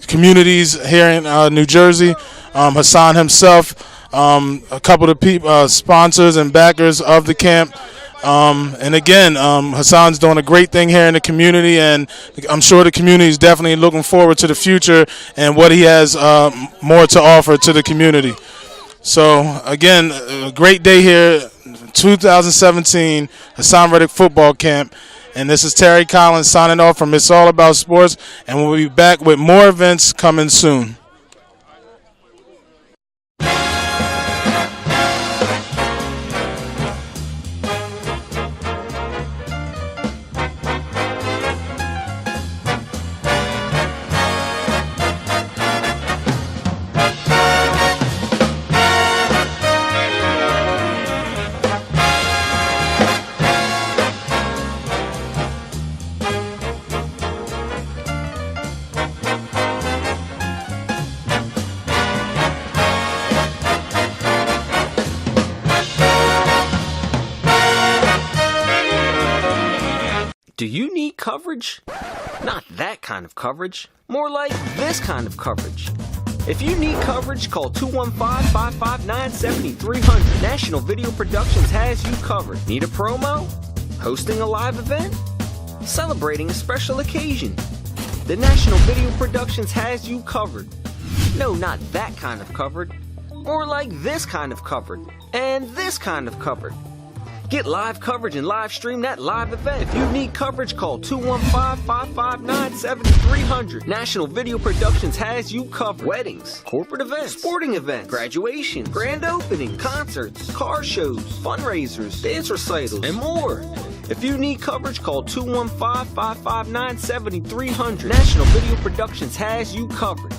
communities here in New Jersey. Haason himself. A couple of people, sponsors and backers of the camp. And again, Haason's doing a great thing here in the community, and I'm sure the community is definitely looking forward to the future and what he has more to offer to the community. So, again, a great day here, 2017 Haason Reddick football camp. And this is Terry Collins signing off from It's All About Sports, and we'll be back with more events coming soon. Do you need coverage? Not that kind of coverage. More like this kind of coverage. If you need coverage, call 215-559-7300. National Video Productions has you covered. Need a promo? Hosting a live event? Celebrating a special occasion? The National Video Productions has you covered. No, not that kind of covered. More like this kind of covered. And this kind of covered. Get live coverage and live stream that live event. If you need coverage, call 215-559-7300. National Video Productions has you covered. Weddings, corporate events, sporting events, graduations, grand openings, concerts, car shows, fundraisers, dance recitals, and more. If you need coverage, call 215-559-7300. National Video Productions has you covered.